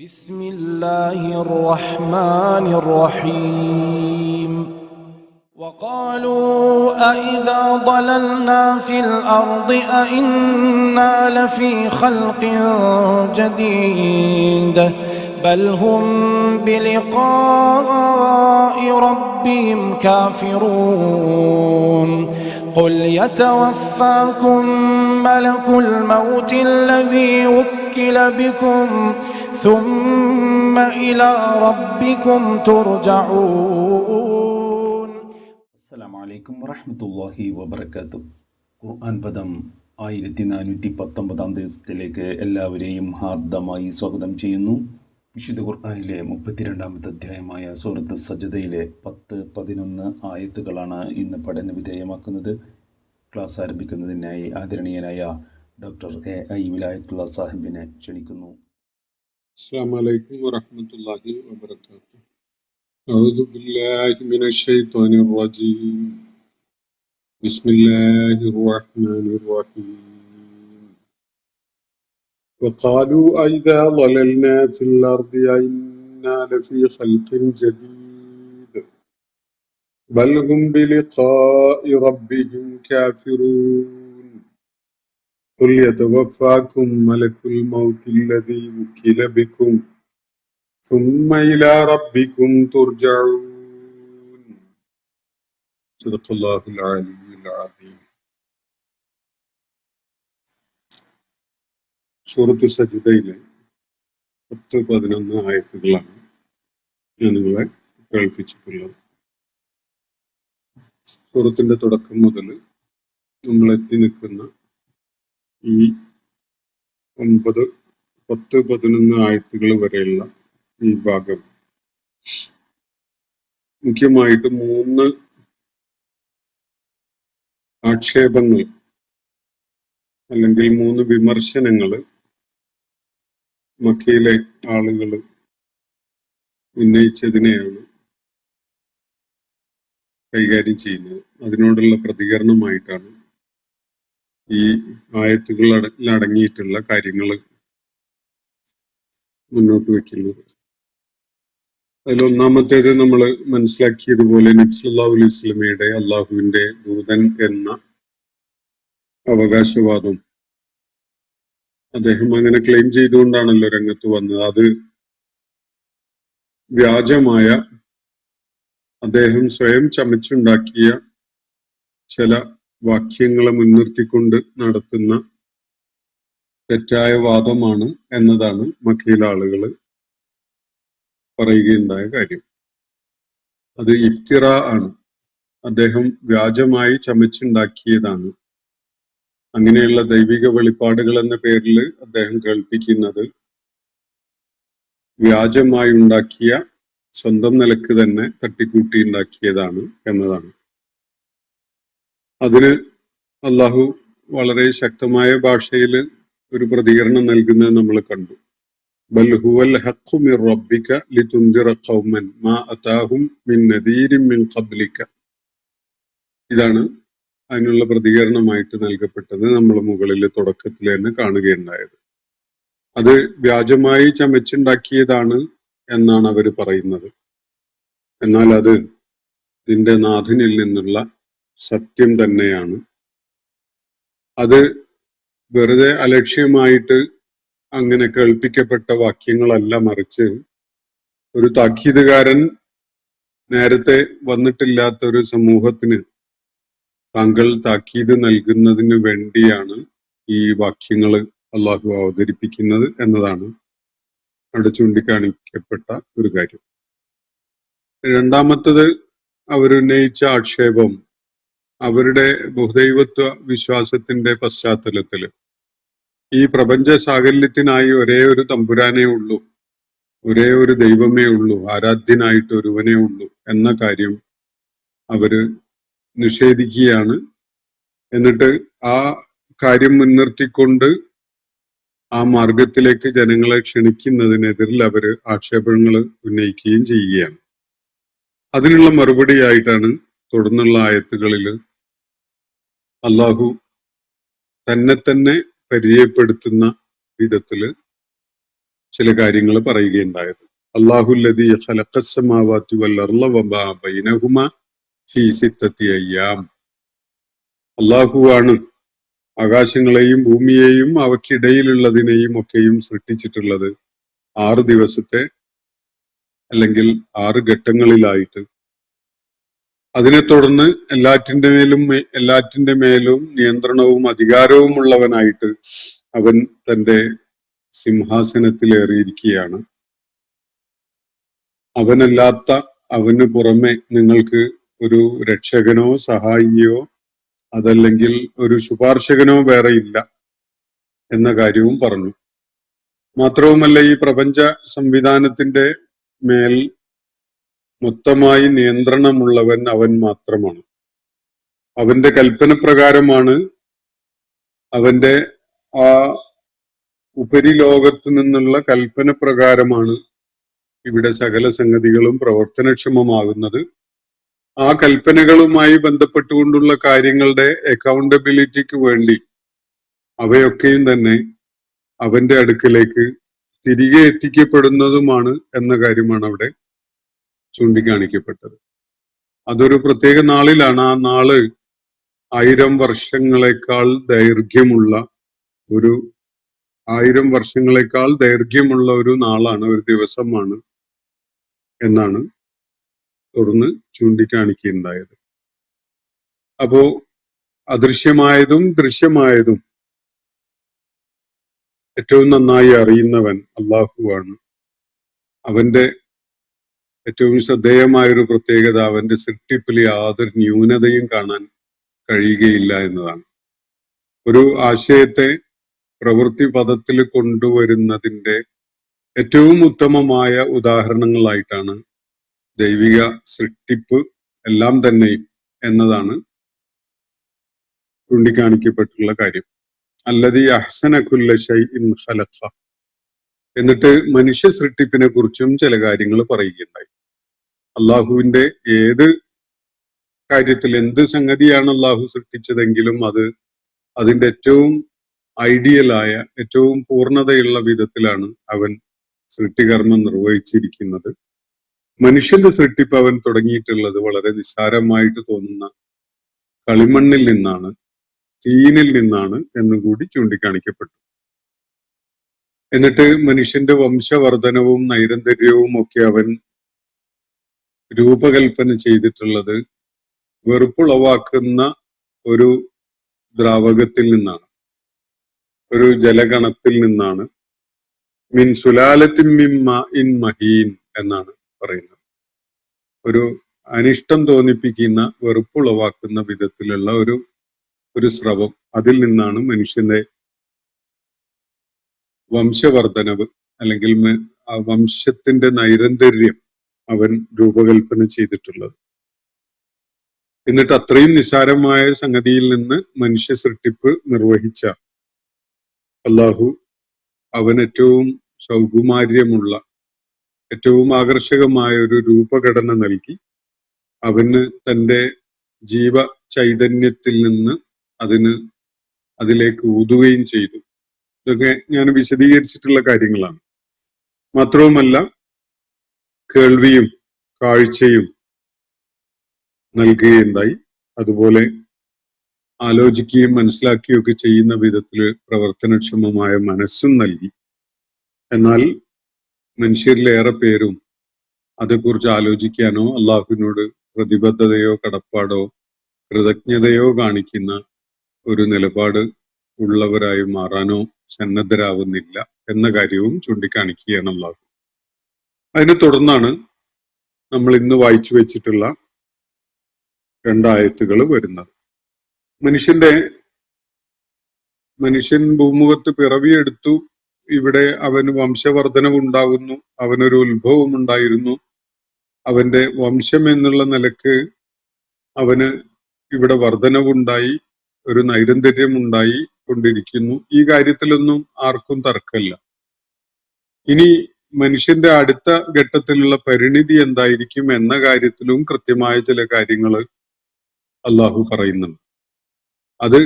بسم الله الرحمن الرحيم وقالوا أإذا ضللنا في الأرض أإنا لفي خلق جديد بل هم بلقاء ربهم كافرون قل يتوفاكم ملك الموت الذي وكل بكم ثم إلى ربكم ترجعون. السلام عليكم ورحمة الله وبركاته. ഖുർആൻ പദം 1419 ദിവസത്തിലേക്ക് എല്ലാവരെയും ഹാർദമായി സ്വാഗതം ചെയ്യുന്നു. വിശുദ്ധ ഖുർആനിലെ 32-ാമത്തെ അധ്യായമായ സൂറത്ത് സജദയിലെ 10-11 ആയത്തുകളാണ് ഇന്ന് പഠന വിധേയമാക്കുന്നത്. ക്ലാസ് ആരംഭിക്കുന്നതിനായി ആദരണീയനായ ഡോക്ടർ എ വിലായത്തുള്ള സാഹിബിനെ ക്ഷണിക്കുന്നു. السلام عليكم ورحمة الله وبركاته. أعوذ بالله من الشيطان الرجيم. بسم الله الرحمن الرحيم. وقالوا أئذا ضللنا في الأرض أئنا لفي خلق جديد بل هم بلقاء ربهم كافرون قل يتوفاكم ملك الموت الذي وكل بكم ثم إلى ربكم ترجعون. صدق الله العلي العظيم. സൂറത്ത് സജ്ദയിലെ 10-11 ആയത്തുകളാണ് ഞാൻ നിങ്ങളെ കേൾപ്പിച്ചിട്ടുള്ളത്. സൂറത്തിന്റെ തുടക്കം മുതൽ നമ്മൾ എത്തി നിൽക്കുന്ന ഈ 9-10-11 ആയത്തുകൾ വരെയുള്ള ഈ ഭാഗം മുഖ്യമായിട്ട് 3 ആക്ഷേപങ്ങൾ അല്ലെങ്കിൽ 3 വിമർശനങ്ങൾ മക്കയിലെ ആളുകൾ ഉന്നയിച്ചതിനെയാണ് കൈകാര്യം ചെയ്യുന്നത്. അതിനോടുള്ള പ്രതികരണമായിട്ടാണ് ഈ ആയത്തുകൾ അടങ്ങിയിട്ടുള്ള കാര്യങ്ങൾ മുന്നോട്ട് വെക്കുന്നത്. അതിലൊന്നാമത്തേത് നമ്മൾ മനസ്സിലാക്കിയതുപോലെ നബി സല്ലല്ലാഹു അലൈഹി വസല്ലമയുടെ അള്ളാഹുവിന്റെ ദൂതൻ എന്ന അവകാശവാദം അദ്ദേഹം അങ്ങനെ ക്ലെയിം ചെയ്തുകൊണ്ടാണല്ലോ രംഗത്ത് വന്നത്. അത് വ്യാജമായ, അദ്ദേഹം സ്വയം ചമച്ചുണ്ടാക്കിയ ചില വാക്യങ്ങളെ മുൻനിർത്തിക്കൊണ്ട് നടത്തുന്ന തെറ്റായ വാദമാണ് എന്നതാണ് മക്കയിലെ ആളുകൾ പറയുകയുണ്ടായ കാര്യം. അത് ഇഫ്തിറ ആണ്, അദ്ദേഹം വ്യാജമായി ചമച്ചുണ്ടാക്കിയതാണ്. അങ്ങനെയുള്ള ദൈവിക വെളിപ്പാടുകൾ എന്ന പേരിൽ അദ്ദേഹം കേൾപ്പിക്കുന്നത് വ്യാജമായി ഉണ്ടാക്കിയ, സ്വന്തം നിലക്ക് തന്നെ തട്ടിക്കൂട്ടി ഉണ്ടാക്കിയതാണ് എന്നതാണ്. അതിന് അള്ളാഹു വളരെ ശക്തമായ ഭാഷയിൽ ഒരു പ്രതികരണം നൽകുന്നത് നമ്മൾ കണ്ടു. ബൽ ഹുവൽ ഹഖ്ഖു മിർ റബ്ബിക ലിതുൻദിറ ഖൗമൻ മാ അതാഹും മിൻ നദീരിൻ മിൻ ഖബ്ലിക. ഇതാണ് അതിനുള്ള പ്രതികരണമായിട്ട് നൽകപ്പെട്ടത്. നമ്മൾ മുകളിൽ തുടക്കത്തിൽ തന്നെ കാണുകയുണ്ടായത്. അത് വ്യാജമായി ചമച്ചുണ്ടാക്കിയതാണ് എന്നാണ് അവർ പറയുന്നത്. എന്നാൽ അത് നിന്റെ നാഥനിൽ നിന്നുള്ള സത്യം തന്നെയാണ്. അത് വെറുതെ അലക്ഷ്യമായിട്ട് അങ്ങനെ കേൾപ്പിക്കപ്പെട്ട വാക്യങ്ങളല്ല, മറിച്ച് ഒരു താക്കീതുകാരൻ നേരത്തെ വന്നിട്ടില്ലാത്ത ഒരു സമൂഹത്തിന് താങ്കൾ താക്കീത് നൽകുന്നതിന് വേണ്ടിയാണ് ഈ വാക്യങ്ങൾ അള്ളാഹു അവതരിപ്പിക്കുന്നത് എന്നതാണ് അവിടെ ചൂണ്ടിക്കാണിക്കപ്പെട്ട ഒരു കാര്യം. രണ്ടാമത്തത് അവരുന്നയിച്ച ആക്ഷേപം അവരുടെ ബഹുദൈവത്വ വിശ്വാസത്തിന്റെ പശ്ചാത്തലത്തിൽ ഈ പ്രപഞ്ച സാകല്യത്തിനായി ഒരേ ഒരു തമ്പുരാനേ ഉള്ളൂ, ഒരേ ഒരു ദൈവമേ ഉള്ളൂ, ആരാധ്യനായിട്ട് ഒരുവനേ ഉള്ളൂ എന്ന കാര്യം അവര് നിഷേധിക്കുകയാണ്. എന്നിട്ട് ആ കാര്യം മുൻനിർത്തിക്കൊണ്ട് ആ മാർഗത്തിലേക്ക് ജനങ്ങളെ ക്ഷണിക്കുന്നതിനെതിരിൽ അവര് ആക്ഷേപങ്ങൾ ഉന്നയിക്കുകയും ചെയ്യുകയാണ്. അതിനുള്ള മറുപടിയായിട്ടാണ് തുടർന്നുള്ള ആയത്തുകളിൽ അള്ളാഹു തന്നെ പരിചയപ്പെടുത്തുന്ന വിധത്തില് ചില കാര്യങ്ങൾ പറയുകയുണ്ടായത്. അല്ലാഹുല്ലദീ ഖലഖസ് സമാവാതി വൽ അർള വമാ ബൈനഹുമാ ഫീ സിത്തത്തി അയ്യാം. അല്ലാഹുവാണ് ആകാശങ്ങളെയും ഭൂമിയെയും അവയ്ക്കിടയിലുള്ളതിനെയും ഒക്കെയും സൃഷ്ടിച്ചിട്ടുള്ളത് 6 ദിവസത്തെ അല്ലെങ്കിൽ 6 ഘട്ടങ്ങളിലായിട്ട്. അതിനെ തുടർന്ന് എല്ലാറ്റിന്റെ മേലും നിയന്ത്രണവും അധികാരവും ഉള്ളവനായിട്ട് അവൻ തന്റെ സിംഹാസനത്തിലേറിയിരിക്കുകയാണ്. അവന് പുറമെ നിങ്ങൾക്ക് ഒരു രക്ഷകനോ സഹായിയോ അതല്ലെങ്കിൽ ഒരു ശുപാർശകനോ വേറെ ഇല്ല എന്ന കാര്യവും പറഞ്ഞു. മാത്രവുമല്ല, ഈ പ്രപഞ്ച സംവിധാനത്തിന്റെ മേൽ മൊത്തമായി നിയന്ത്രണമുള്ളവൻ അവൻ മാത്രമാണ്. അവന്റെ കൽപ്പന പ്രകാരമാണ്, അവന്റെ ആ ഉപരിലോകത്തു നിന്നുള്ള കൽപ്പന പ്രകാരമാണ് ഇവിടെ സകല സംഗതികളും പ്രവർത്തനക്ഷമമാകുന്നത്. ആ കൽപ്പനകളുമായി ബന്ധപ്പെട്ടുകൊണ്ടുള്ള കാര്യങ്ങളുടെ അക്കൗണ്ടബിലിറ്റിക്ക് വേണ്ടി അവയൊക്കെയും തന്നെ അവന്റെ അടുക്കലേക്ക് തിരികെ എത്തിക്കപ്പെടുന്നതുമാണ് എന്ന കാര്യമാണ് അവിടെ ചൂണ്ടിക്കാണിക്കപ്പെട്ടത്. അതൊരു പ്രത്യേക നാളിലാണ്. ആ നാള് 1000 വർഷങ്ങളെക്കാൾ ദൈർഘ്യമുള്ള ഒരു നാളാണ്, ഒരു ദിവസമാണ് എന്നാണ് തുടർന്ന് ചൂണ്ടിക്കാണിക്കുകയുണ്ടായത്. അപ്പോ അദൃശ്യമായതും ദൃശ്യമായതും ഏറ്റവും നന്നായി അറിയുന്നവൻ അല്ലാഹുവാണ്. അവന്റെ ഏറ്റവും ശ്രദ്ധേയമായൊരു പ്രത്യേകത, അവന്റെ സൃഷ്ടിപ്പിൽ യാതൊരു ന്യൂനതയും കാണാൻ കഴിയുകയില്ല എന്നതാണ്. ഒരു ആശയത്തെ പ്രവൃത്തി പദത്തിൽ കൊണ്ടുവരുന്നതിന്റെ ഏറ്റവും ഉത്തമമായ ഉദാഹരണങ്ങളായിട്ടാണ് ദൈവിക സൃഷ്ടിപ്പ് എല്ലാം തന്നെയും എന്നതാണ് ചൂണ്ടിക്കാണിക്കപ്പെട്ടുള്ള കാര്യം. അല്ലദീ അഹ്സന കുല്ല ശൈഇൻ ഖലഖ. എന്നിട്ട് മനുഷ്യ സൃഷ്ടിപ്പിനെ കുറിച്ചും ചില കാര്യങ്ങൾ പറയുകയുണ്ടായി. അള്ളാഹുവിന്റെ ഏത് കാര്യത്തിൽ എന്ത് സംഗതിയാണ് അള്ളാഹു സൃഷ്ടിച്ചതെങ്കിലും അതിന്റെ ഏറ്റവും ഐഡിയലായ, ഏറ്റവും പൂർണ്ണതയുള്ള വിധത്തിലാണ് അവൻ സൃഷ്ടികർമ്മം നിർവഹിച്ചിരിക്കുന്നത്. മനുഷ്യന്റെ സൃഷ്ടിപ്പ് അവൻ തുടങ്ങിയിട്ടുള്ളത് വളരെ നിസ്സാരമായിട്ട് തോന്നുന്ന കളിമണ്ണിൽ നിന്നാണ്, തീനിൽ നിന്നാണ് എന്നുകൂടി ചൂണ്ടിക്കാണിക്കപ്പെട്ടു. എന്നിട്ട് മനുഷ്യന്റെ വംശവർധനവും നൈരന്തര്യവും ഒക്കെ അവൻ രൂപകൽപ്പന ചെയ്തിട്ടുള്ളത് വെറുപ്പുളവാക്കുന്ന ഒരു ദ്രാവകത്തിൽ നിന്നാണ്, ഒരു ജലഗണത്തിൽ നിന്നാണ്. മിൻ സുലാലത്തിൻ മിൻ മാഇൻ മഹീൻ എന്നാണ് പറയുന്നത്. ഒരു അനിഷ്ടം തോന്നിപ്പിക്കുന്ന, വെറുപ്പുളവാക്കുന്ന വിധത്തിലുള്ള ഒരു സ്രവം, അതിൽ നിന്നാണ് മനുഷ്യന്റെ വംശവർധനവ് അല്ലെങ്കിൽ വംശത്തിന്റെ നൈരന്തര്യം അവൻ രൂപകൽപ്പന ചെയ്തിട്ടുള്ളത്. എന്നിട്ട് അത്രയും നിസ്സാരമായ സംഗതിയിൽ നിന്ന് മനുഷ്യ സൃഷ്ടിപ്പ് നിർവഹിച്ച അല്ലാഹു അവൻ ഏറ്റവും സൗകുമാര്യമുള്ള, ഏറ്റവും ആകർഷകമായ ഒരു രൂപഘടന നൽകി അവന് തന്റെ ജീവ ചൈതന്യത്തിൽ നിന്ന് അതിലേക്ക് ഊതുകയും ചെയ്തു. ഇതൊക്കെ ഞാൻ വിശദീകരിച്ചിട്ടുള്ള കാര്യങ്ങളാണ്. മാത്രവുമല്ല, കേൾവിയും കാഴ്ചയും നൽകുകയുണ്ടായി. അതുപോലെ ആലോചിക്കുകയും മനസ്സിലാക്കുകയും ഒക്കെ ചെയ്യുന്ന വിധത്തിൽ പ്രവർത്തനക്ഷമമായ മനസ്സും നൽകി. എന്നാൽ മനുഷ്യരിലേറെ പേരും അതേക്കുറിച്ച് ആലോചിക്കാനോ അള്ളാഹുവിനോട് പ്രതിബദ്ധതയോ കടപ്പാടോ കൃതജ്ഞതയോ കാണിക്കുന്ന ഒരു നിലപാട് ഉള്ളവരായി മാറാനോ സന്നദ്ധരാവുന്നില്ല എന്ന കാര്യവും ചൂണ്ടിക്കാണിക്കുകയാണ് അള്ളാഹു. അതിനെ തുടർന്നാണ് നമ്മൾ ഇന്ന് വായിച്ചു വെച്ചിട്ടുള്ള 2 ആയത്തുകൾ വരുന്നത്. മനുഷ്യൻ ഭൂമുഖത്ത് പിറവിയെടുത്തു. ഇവിടെ അവന് വംശവർധനവുണ്ടാകുന്നു, അവനൊരു ഉത്ഭവം ഉണ്ടായിരുന്നു. അവന്റെ വംശം എന്നുള്ള നിലക്ക് അവന് ഇവിടെ വർധനവുണ്ടായി, ഒരു നൈരന്തര്യം ഉണ്ടായി കൊണ്ടിരിക്കുന്നു. ഈ കാര്യത്തിലൊന്നും ആർക്കും തർക്കമില്ല. ഇനി മനുഷ്യന്റെ അടുത്ത ഘട്ടത്തിലുള്ള പരിണിതി എന്തായിരിക്കും എന്ന കാര്യത്തിലും കൃത്യമായ ചില കാര്യങ്ങൾ അള്ളാഹു പറയുന്നുണ്ട്. അത്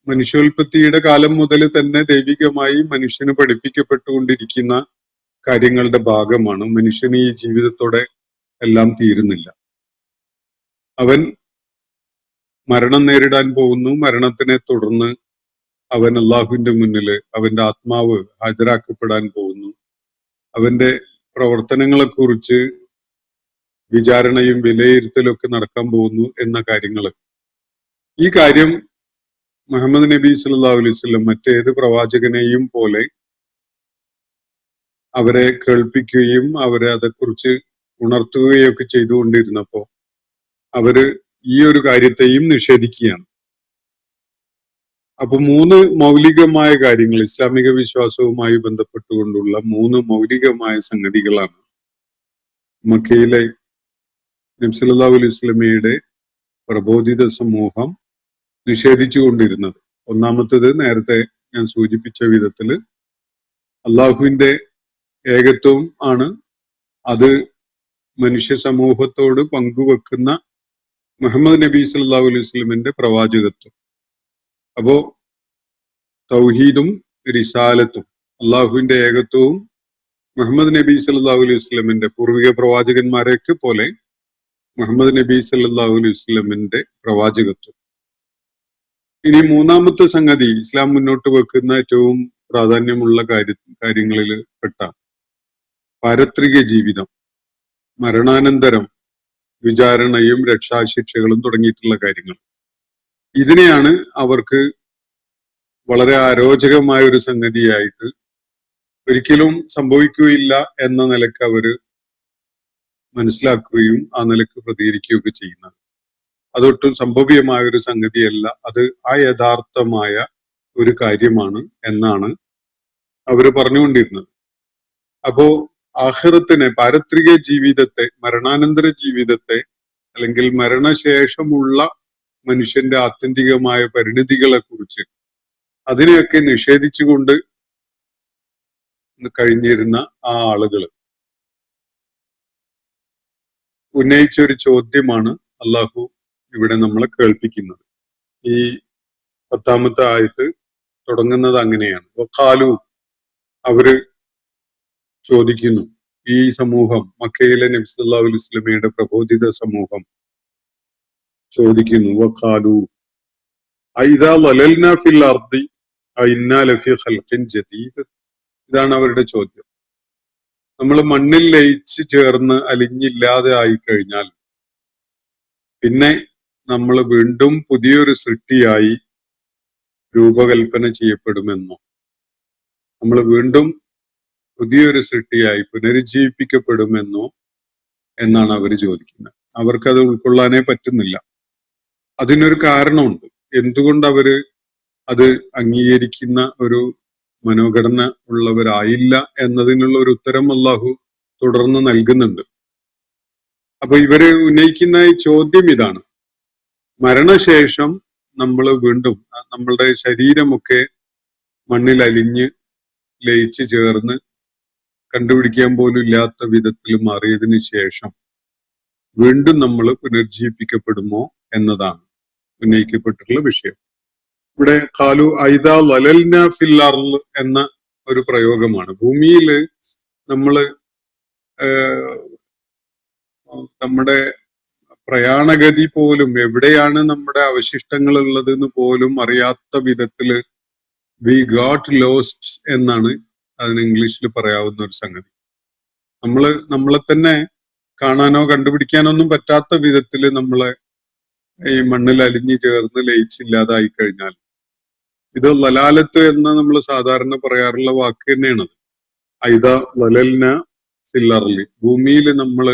മനുഷ്യോൽപത്തിയുടെ കാലം മുതൽ തന്നെ ദൈവികമായി മനുഷ്യന് പഠിപ്പിക്കപ്പെട്ടുകൊണ്ടിരിക്കുന്ന കാര്യങ്ങളുടെ ഭാഗമാണ്. മനുഷ്യന് ഈ ജീവിതത്തോടെ എല്ലാം തീരുന്നില്ല. അവൻ മരണം നേരിടാൻ പോകുന്നു. മരണത്തിനെ തുടർന്ന് അവൻ അള്ളാഹുവിന്റെ മുന്നില് അവന്റെ ആത്മാവ് ഹാജരാക്കപ്പെടാൻ പോകുന്നു. അവന്റെ പ്രവർത്തനങ്ങളെ കുറിച്ച് വിചാരണയും വിലയിരുത്തലും ഒക്കെ നടക്കാൻ പോകുന്നു എന്ന കാര്യങ്ങൾ. ഈ കാര്യം മുഹമ്മദ് നബി സല്ലല്ലാഹു അലൈഹി വസല്ലം മറ്റേത് പ്രവാചകനെയും പോലെ അവരെ കേൾപ്പിക്കുകയും അവരെ അതേക്കുറിച്ച് ഉണർത്തുകയും ഒക്കെ ചെയ്തുകൊണ്ടിരുന്നപ്പോ അവര് ഈ ഒരു കാര്യത്തെയും നിഷേധിക്കുകയാണ്. അപ്പൊ 3 മൗലികമായ കാര്യങ്ങൾ ഇസ്ലാമിക വിശ്വാസവുമായി ബന്ധപ്പെട്ടുകൊണ്ടുള്ള 3 മൗലികമായ സംഗതികളാണ് മക്കയിലെ നബി സല്ലല്ലാഹു അലൈഹി വസല്ലമയുടെ പ്രബോധിത സമൂഹം നിഷേധിച്ചുകൊണ്ടിരുന്നത്. ഒന്നാമത്തേത് നേരത്തെ ഞാൻ സൂചിപ്പിച്ച വിധത്തില് അള്ളാഹുവിന്റെ ഏകത്വം ആണ്. അത് മനുഷ്യ സമൂഹത്തോട് പങ്കുവെക്കുന്ന മുഹമ്മദ് നബി സല്ലല്ലാഹു അലൈഹി വസല്ലമിന്റെ പ്രവാചകത്വം. അപ്പോ തൗഹീദും റിസാലത്തും അള്ളാഹുവിന്റെ ഏകത്വവും മുഹമ്മദ് നബി സല്ലല്ലാഹു അലൈഹി വസല്ലമിന്റെ പൂർവിക പ്രവാചകന്മാരെയൊക്കെ പോലെ മുഹമ്മദ് നബി സല്ലല്ലാഹു അലൈഹി വസല്ലമിന്റെ പ്രവാചകത്വം. ഇനി മൂന്നാമത്തെ സംഗതി ഇസ്ലാം മുന്നോട്ട് വെക്കുന്ന ഏറ്റവും പ്രാധാന്യമുള്ള കാര്യങ്ങളിൽ പെട്ട പാരത്രിക ജീവിതം, മരണാനന്തരം വിചാരണയും രക്ഷാശിക്ഷകളും തുടങ്ങിയിട്ടുള്ള കാര്യങ്ങൾ. ഇതിനെയാണ് അവർക്ക് വളരെ അരോചകമായ ഒരു സംഗതിയായിട്ട് ഒരിക്കലും സംഭവിക്കുകയില്ല എന്ന നിലക്ക് അവര് മനസ്സിലാക്കുകയും ആ നിലക്ക് പ്രതികരിക്കുകയൊക്കെ ചെയ്യുന്നത്. അതൊട്ടും സംഭവ്യമായ ഒരു സംഗതിയല്ല, അത് യഥാർത്ഥമായ ഒരു കാര്യമാണ് എന്നാണ് അവര് പറഞ്ഞുകൊണ്ടിരുന്നത്. അപ്പോ ആഖിറത്തിനെ, പാരത്രിക ജീവിതത്തെ, മരണാനന്തര ജീവിതത്തെ അല്ലെങ്കിൽ മരണശേഷമുള്ള മനുഷ്യന്റെ ആത്യന്തികമായ പരിണിതികളെ കുറിച്ച് അതിനെയൊക്കെ നിഷേധിച്ചുകൊണ്ട് കഴിഞ്ഞിരുന്ന ആ ആളുകൾ ഉന്നയിച്ച ഒരു ചോദ്യമാണ് അള്ളാഹു ഇവിടെ നമ്മളെ കേൾപ്പിക്കുന്നത്. ഈ 10-ാമത്തെ ആയത്ത് തുടങ്ങുന്നത് അങ്ങനെയാണ്. വഖാലു, അവര് ചോദിക്കുന്നു, ഈ സമൂഹം, മക്കയിലെ നബി സല്ലല്ലാഹു അലൈഹി വസല്ലമയുടെ പ്രബോധിത സമൂഹം ചോദിക്കുന്നു, വഖാലു അഇദാ ലലൽനാ ഫിൽ അർദി അഇന്നാ ലഫീ ഖൽഖിൻ ജദീദ്. ഇതാണ് അവരുടെ ചോദ്യം. നമ്മൾ മണ്ണിൽ ലയിച്ച് ചേർന്ന് അലിഞ്ഞില്ലാതെ ആയി കഴിഞ്ഞാൽ പിന്നെ നമ്മൾ വീണ്ടും പുതിയൊരു സൃഷ്ടിയായി രൂപകൽപ്പന ചെയ്യപ്പെടുമെന്നോ, നമ്മൾ വീണ്ടും പുതിയൊരു സൃഷ്ടിയായി പുനരുജ്ജീവിപ്പിക്കപ്പെടുമെന്നോ എന്നാണ് അവർ ചോദിക്കുന്നത്. അവർക്കത് ഉൾക്കൊള്ളാനേ പറ്റുന്നില്ല. അതിനൊരു കാരണമുണ്ട്. എന്തുകൊണ്ട് അവര് അത് അംഗീകരിക്കുന്ന ഒരു മനോഘടന ഉള്ളവരായില്ല എന്നതിനുള്ള ഒരു ഉത്തരം അള്ളാഹു തുടർന്ന് നൽകുന്നുണ്ട്. അപ്പൊ ഇവര് ഉന്നയിക്കുന്ന ഈ ചോദ്യം ഇതാണ്: മരണശേഷം നമ്മൾ വീണ്ടും നമ്മളുടെ ശരീരമൊക്കെ മണ്ണിൽ അലിഞ്ഞ് ലയിച്ച് ചേർന്ന് കണ്ടുപിടിക്കാൻ പോലും ഇല്ലാത്ത വിധത്തിൽ മാറിയതിനു ശേഷം വീണ്ടും നമ്മൾ പുനർജീവിപ്പിക്കപ്പെടുമോ എന്നതാണ് ഉന്നയിക്കപ്പെട്ടിട്ടുള്ള വിഷയം. ഇവിടെ ഖാലു ഐദാ ലലൽന ഫിൽ അർള് എന്ന ഒരു പ്രയോഗമാണ്. ഭൂമിയിൽ നമ്മള് നമ്മുടെ പ്രയാണഗതി പോലും, എവിടെയാണ് നമ്മുടെ അവശിഷ്ടങ്ങൾ ഉള്ളത് എന്ന് പോലും അറിയാത്ത വിധത്തില് വി ഗോട്ട് ലോസ്റ്റ് എന്നാണ് അതിന് ഇംഗ്ലീഷിൽ പറയാവുന്ന ഒരു സംഗതി. നമ്മളെ തന്നെ കാണാനോ കണ്ടുപിടിക്കാനോ ഒന്നും പറ്റാത്ത വിധത്തില് നമ്മളെ ഈ മണ്ണിൽ അലിഞ്ഞു ചേർന്ന് ലയിച്ചില്ലാതായി കഴിഞ്ഞാൽ, ഇത് ലലാലത്ത് എന്ന് നമ്മൾ സാധാരണ പറയാറുള്ള വാക്ക് തന്നെയാണ്. ഐദ ലലൽന ഫിൽ അർളി, ഭൂമിയിൽ നമ്മൾ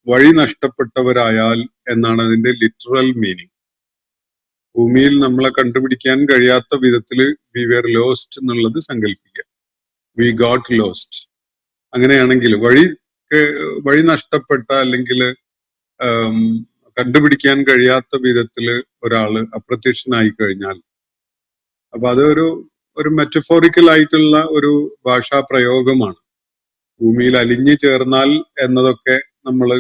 വഴി നഷ്ടപ്പെട്ടവരായാൽ എന്നാണ് അതിന്റെ ലിറ്ററൽ മീനിങ്. ഭൂമിയിൽ നമ്മളെ കണ്ടുപിടിക്കാൻ കഴിയാത്ത വിധത്തില് വി വെർ ലോസ്റ്റ് എന്നുള്ളത് സങ്കല്പിക്കുക. We got lost. അങ്ങനെയാണെങ്കിൽ വഴി നഷ്ടപ്പെട്ട അല്ലെങ്കിൽ കണ്ടുപിടിക്കാൻ കഴിയാത്ത വിധത്തില് ഒരാള് അപ്രത്യക്ഷനായി കഴിഞ്ഞാൽ, അപ്പൊ ഒരു മെറ്റഫോറിക്കൽ ആയിട്ടുള്ള ഒരു ഭാഷാ പ്രയോഗമാണ്. ഭൂമിയിൽ അലിഞ്ഞു ചേർന്നാൽ എന്നതൊക്കെ നമ്മൾ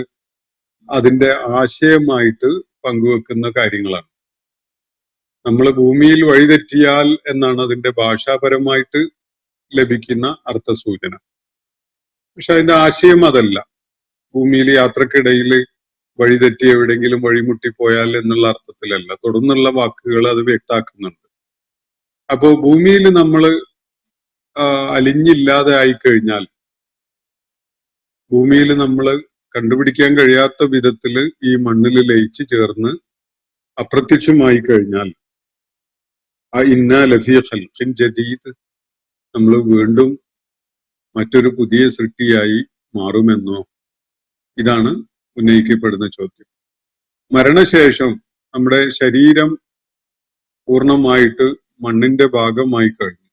അതിന്റെ ആശയമായിട്ട് പങ്കുവെക്കുന്ന കാര്യങ്ങളാണ്. നമ്മൾ ഭൂമിയിൽ വഴിതെറ്റിയാൽ എന്നാണ് അതിന്റെ ഭാഷാപരമായിട്ട് ലഭിക്കുന്ന അർത്ഥസൂചന. പക്ഷെ അതിന്റെ ആശയം അതല്ല. ഭൂമിയിൽ യാത്രക്കിടയിൽ വഴിതെറ്റി എവിടെയെങ്കിലും വഴിമുട്ടിപ്പോയാൽ എന്നുള്ള അർത്ഥത്തിലല്ല. തുടർന്നുള്ള വാക്കുകൾ അത് വ്യക്താക്കുന്നുണ്ട്. അപ്പോ ഭൂമിയിൽ നമ്മൾ അലിഞ്ഞില്ലാതെ ആയി കഴിഞ്ഞാൽ, ഭൂമിയിൽ നമ്മൾ കണ്ടുപിടിക്കാൻ കഴിയാത്ത വിധത്തില് ഈ മണ്ണിൽ ലയിച്ച് ചേർന്ന് അപ്രത്യക്ഷമായി കഴിഞ്ഞാൽ, ആ ഇന്നാ ലഫീ ഖൽഖിൻ ജദീദ്, നമ്മൾ വീണ്ടും മറ്റൊരു പുതിയ സൃഷ്ടിയായി മാറുമെന്നോ? ഇതാണ് ഉന്നയിക്കപ്പെടുന്ന ചോദ്യം. മരണശേഷം നമ്മുടെ ശരീരം പൂർണ്ണമായിട്ട് മണ്ണിന്റെ ഭാഗമായി കഴിഞ്ഞു.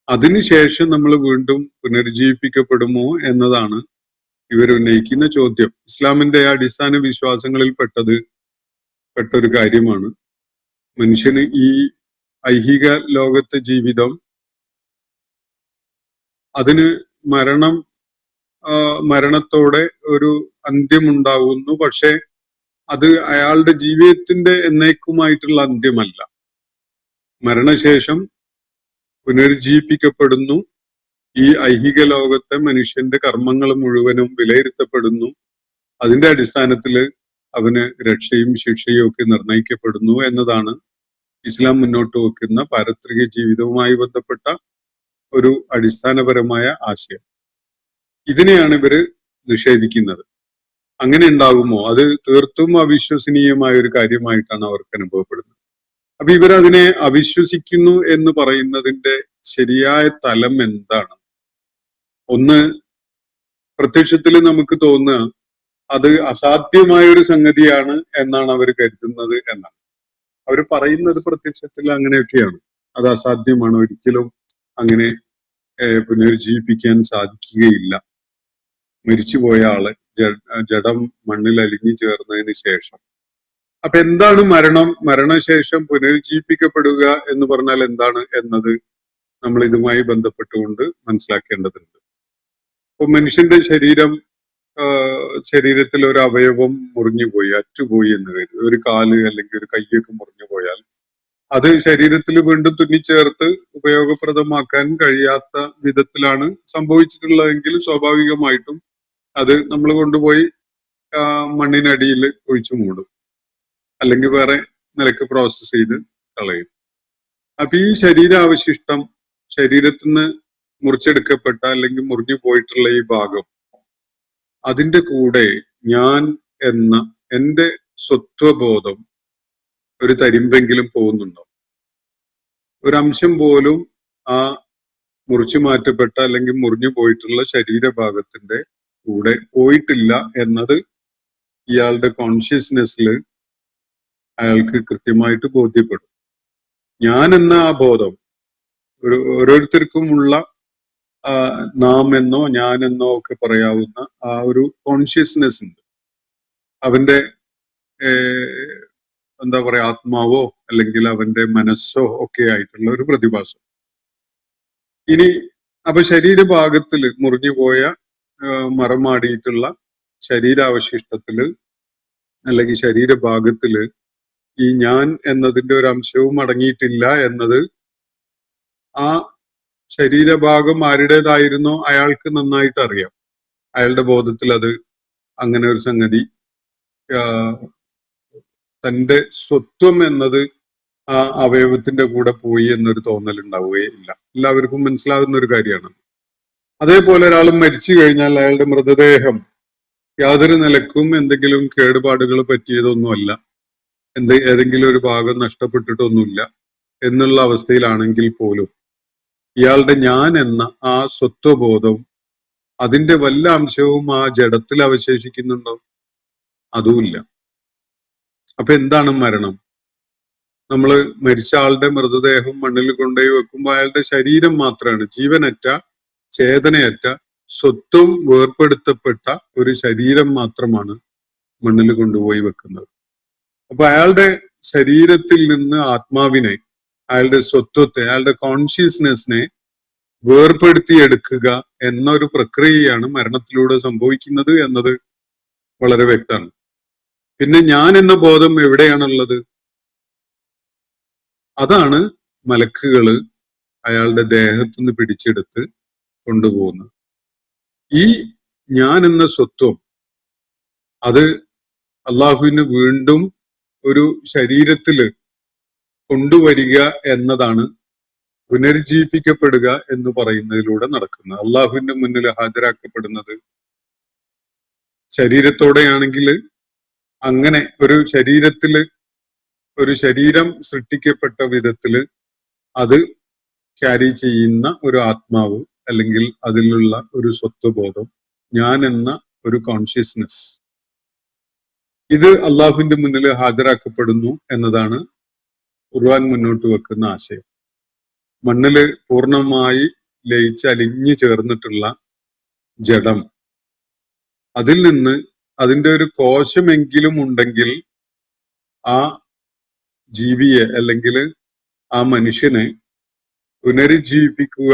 അതിനുശേഷം നമ്മൾ വീണ്ടും പുനരുജ്ജീവിപ്പിക്കപ്പെടുമോ എന്നതാണ് ഇവർ ഉന്നയിക്കുന്ന ചോദ്യം. ഇസ്ലാമിന്റെ അടിസ്ഥാന വിശ്വാസങ്ങളിൽ പെട്ടൊരു കാര്യമാണ് മനുഷ്യന് ഈ ഐഹിക ലോകത്തെ ജീവിതം, അതിന് മരണത്തോടെ ഒരു അന്ത്യമുണ്ടാവുന്നു. പക്ഷെ അത് അയാളുടെ ജീവിതത്തിന്റെ എന്നേക്കുമായിട്ടുള്ള അന്ത്യമല്ല. മരണശേഷം പുനരുജ്ജീവിപ്പിക്കപ്പെടുന്നു. ഈ ഐഹിക ലോകത്തെ മനുഷ്യന്റെ കർമ്മങ്ങൾ മുഴുവനും വിലയിരുത്തപ്പെടുന്നു. അതിന്റെ അടിസ്ഥാനത്തിൽ അവന് രക്ഷയും ശിക്ഷയും ഒക്കെ നിർണയിക്കപ്പെടുന്നു എന്നതാണ് ഇസ്ലാം മുന്നോട്ട് വെക്കുന്ന പാരത്രിക ജീവിതവുമായി ബന്ധപ്പെട്ട ഒരു അടിസ്ഥാനപരമായ ആശയം. ഇതിനെയാണ് ഇവര് നിഷേധിക്കുന്നത്. അങ്ങനെ ഉണ്ടാകുമോ? അത് തീർത്തും അവിശ്വസനീയമായ ഒരു കാര്യമായിട്ടാണ് അവർക്ക് അനുഭവപ്പെടുന്നത്. അപ്പൊ ഇവരതിനെ അവിശ്വസിക്കുന്നു എന്ന് പറയുന്നതിന്റെ ശരിയായ തലം എന്താണ്? ഒന്ന്, പ്രത്യക്ഷത്തിൽ നമുക്ക് തോന്നുക അത് അസാധ്യമായ ഒരു സംഗതിയാണ് എന്നാണ് അവർ കരുതുന്നത് എന്നാണ്. അവർ പറയുന്നത് പ്രത്യക്ഷത്തിൽ അങ്ങനെയൊക്കെയാണ്. അത് അസാധ്യമാണ്, ഒരിക്കലും അങ്ങനെ പുനരുജ്ജീവിപ്പിക്കാൻ സാധിക്കുകയില്ല. മരിച്ചുപോയ ആള് ജഡം മണ്ണിൽ അലിഞ്ഞു ചേർന്നതിന് ശേഷം. അപ്പൊ എന്താണ് മരണം? മരണശേഷം പുനരുജ്ജീവിപ്പിക്കപ്പെടുക എന്ന് പറഞ്ഞാൽ എന്താണ് എന്നത് നമ്മൾ ഇതുമായി ബന്ധപ്പെട്ടുകൊണ്ട് മനസ്സിലാക്കേണ്ടതുണ്ട്. ഇപ്പൊ മനുഷ്യന്റെ ശരീരത്തിൽ ഒരു അവയവം മുറിഞ്ഞുപോയി, അറ്റുപോയി എന്ന് കരുതുക. ഒരു കാല് അല്ലെങ്കിൽ ഒരു കൈയൊക്കെ മുറിഞ്ഞു പോയാൽ അത് ശരീരത്തിൽ വീണ്ടും തുന്നിച്ചേർത്ത് ഉപയോഗപ്രദമാക്കാൻ കഴിയാത്ത വിധത്തിലാണ് സംഭവിച്ചിട്ടുള്ളതെങ്കിൽ സ്വാഭാവികമായിട്ടും അത് നമ്മൾ കൊണ്ടുപോയി മണ്ണിനടിയിൽ ഒഴിച്ചു മൂടും, അല്ലെങ്കിൽ വേറെ നിലക്ക് പ്രോസസ് ചെയ്ത് കളയും. അപ്പൊ ഈ ശരീരാവശിഷ്ടം, ശരീരത്തിൽ നിന്ന് മുറിച്ചെടുക്കപ്പെട്ട അല്ലെങ്കിൽ മുറിഞ്ഞു പോയിട്ടുള്ള ഈ ഭാഗം, അതിന്റെ കൂടെ ഞാൻ എന്ന എന്റെ സ്വത്വബോധം ഒരു തരിമ്പെങ്കിലും പോകുന്നുണ്ടോ? ഒരംശം പോലും ആ മുറിച്ചു മാറ്റപ്പെട്ട അല്ലെങ്കിൽ മുറിഞ്ഞു പോയിട്ടുള്ള ശരീരഭാഗത്തിന്റെ കൂടെ പോയിട്ടില്ല എന്നത് ഇയാളുടെ കോൺഷ്യസ്നെസ്സിൽ അയാൾക്ക് കൃത്യമായിട്ട് ബോധ്യപ്പെടും. ഞാൻ എന്ന ആ ബോധം ഓരോരുത്തർക്കുമുള്ള നാം എന്നോ ഞാൻ എന്നോ ഒക്കെ പറയാവുന്ന ആ ഒരു കോൺഷ്യസ്നെസ് ഉണ്ട്. അവന്റെ എന്താ പറയാ, ആത്മാവോ അല്ലെങ്കിൽ അവന്റെ മനസ്സോ ഒക്കെ ആയിട്ടുള്ള ഒരു പ്രതിഭാസം. ഇനി അപ്പൊ ശരീരഭാഗത്തില് മുറിഞ്ഞുപോയ മറമാടിയിട്ടുള്ള ശരീരാവശിഷ്ടത്തില് അല്ലെങ്കിൽ ശരീരഭാഗത്തില് ഈ ഞാൻ എന്നതിന്റെ ഒരു അംശവും അടങ്ങിയിട്ടില്ല എന്നത് ആ ശരീരഭാഗം ആരുടേതായിരുന്നോ അയാൾക്ക് നന്നായിട്ട് അറിയാം. അയാളുടെ ബോധത്തിൽ അത് അങ്ങനെ ഒരു സംഗതി, തന്റെ സ്വത്വം എന്നത് ആ അവയവത്തിന്റെ കൂടെ പോയി എന്നൊരു തോന്നൽ ഉണ്ടാവുകയില്ല. എല്ലാവർക്കും മനസ്സിലാകുന്ന ഒരു കാര്യമാണ്. അതേപോലെ ഒരാൾ മരിച്ചു കഴിഞ്ഞാൽ അയാളുടെ മൃതദേഹം യാതൊരു നിലക്കും എന്തെങ്കിലും കേടുപാടുകൾ പറ്റിയതൊന്നുമല്ല, ഏതെങ്കിലും ഒരു ഭാഗം നഷ്ടപ്പെട്ടിട്ടൊന്നുമില്ല എന്നുള്ള അവസ്ഥയിലാണെങ്കിൽ പോലും ഇയാളുടെ ഞാൻ എന്ന ആ സ്വത്വബോധം, അതിന്റെ വല്ല അംശവും ആ ജഡത്തിൽ അവശേഷിക്കുന്നുണ്ടോ? അതുമില്ല. അപ്പൊ എന്താണ് മരണം? നമ്മൾ മരിച്ച ആളുടെ മൃതദേഹം മണ്ണിൽ കൊണ്ടുപോയി വെക്കുമ്പോൾ അയാളുടെ ശരീരം മാത്രമാണ്, ജീവനറ്റ, ചേതനയറ്റ, സ്വത്വം വേർപെടുത്തപ്പെട്ട ഒരു ശരീരം മാത്രമാണ് മണ്ണിൽ കൊണ്ടുപോയി വെക്കുന്നത്. അപ്പൊ അയാളുടെ ശരീരത്തിൽ നിന്ന് ആത്മാവിനെ, അയാളുടെ സ്വത്വത്തെ, അയാളുടെ കോൺഷ്യസ്നെസ്സിനെ വേർപെടുത്തിയെടുക്കുക എന്നൊരു പ്രക്രിയയാണ് മരണത്തിലൂടെ സംഭവിക്കുന്നത് എന്നത് വളരെ വ്യക്തമാണ്. പിന്നെ ഞാൻ എന്ന ബോധം എവിടെയാണുള്ളത്? അതാണ് മലക്കുകള് അയാളുടെ ദേഹത്തുനിന്ന് പിടിച്ചെടുത്ത് കൊണ്ടുപോകുന്നത്. ഈ ഞാൻ എന്ന സ്വത്വം അത് അള്ളാഹുവിന് വീണ്ടും ഒരു ശരീരത്തില് കൊണ്ടുവരിക എന്നതാണ് പുനരുജ്ജീവിപ്പിക്കപ്പെടുക എന്ന് പറയുന്നതിലൂടെ നടക്കുന്നത്. അള്ളാഹുവിന്റെ മുന്നിൽ ഹാജരാക്കപ്പെടുന്നത് ശരീരത്തോടെയാണെങ്കിൽ അങ്ങനെ ഒരു ശരീരത്തില് ഒരു ശരീരം സൃഷ്ടിക്കപ്പെട്ട വിധത്തില് അത് ക്യാരി ചെയ്യുന്ന ഒരു ആത്മാവ് അല്ലെങ്കിൽ അതിലുള്ള ഒരു സ്വത്വബോധം, ഞാൻ എന്ന ഒരു കോൺഷ്യസ്നെസ്, ഇത് അള്ളാഹുവിന്റെ മുന്നിൽ ഹാജരാക്കപ്പെടുന്നു എന്നതാണ് ഖുർആൻ മുന്നോട്ട് വെക്കുന്ന ആശയം. മണ്ണില് പൂർണ്ണമായി ലയിച്ചലിഞ്ഞു ചേർന്നിട്ടുള്ള ജഡം, അതിൽ നിന്ന് അതിന്റെ ഒരു കോശമെങ്കിലും ഉണ്ടെങ്കിൽ ആ ജീവിയെ അല്ലെങ്കിൽ ആ മനുഷ്യനെ പുനരുജ്ജീവിപ്പിക്കുക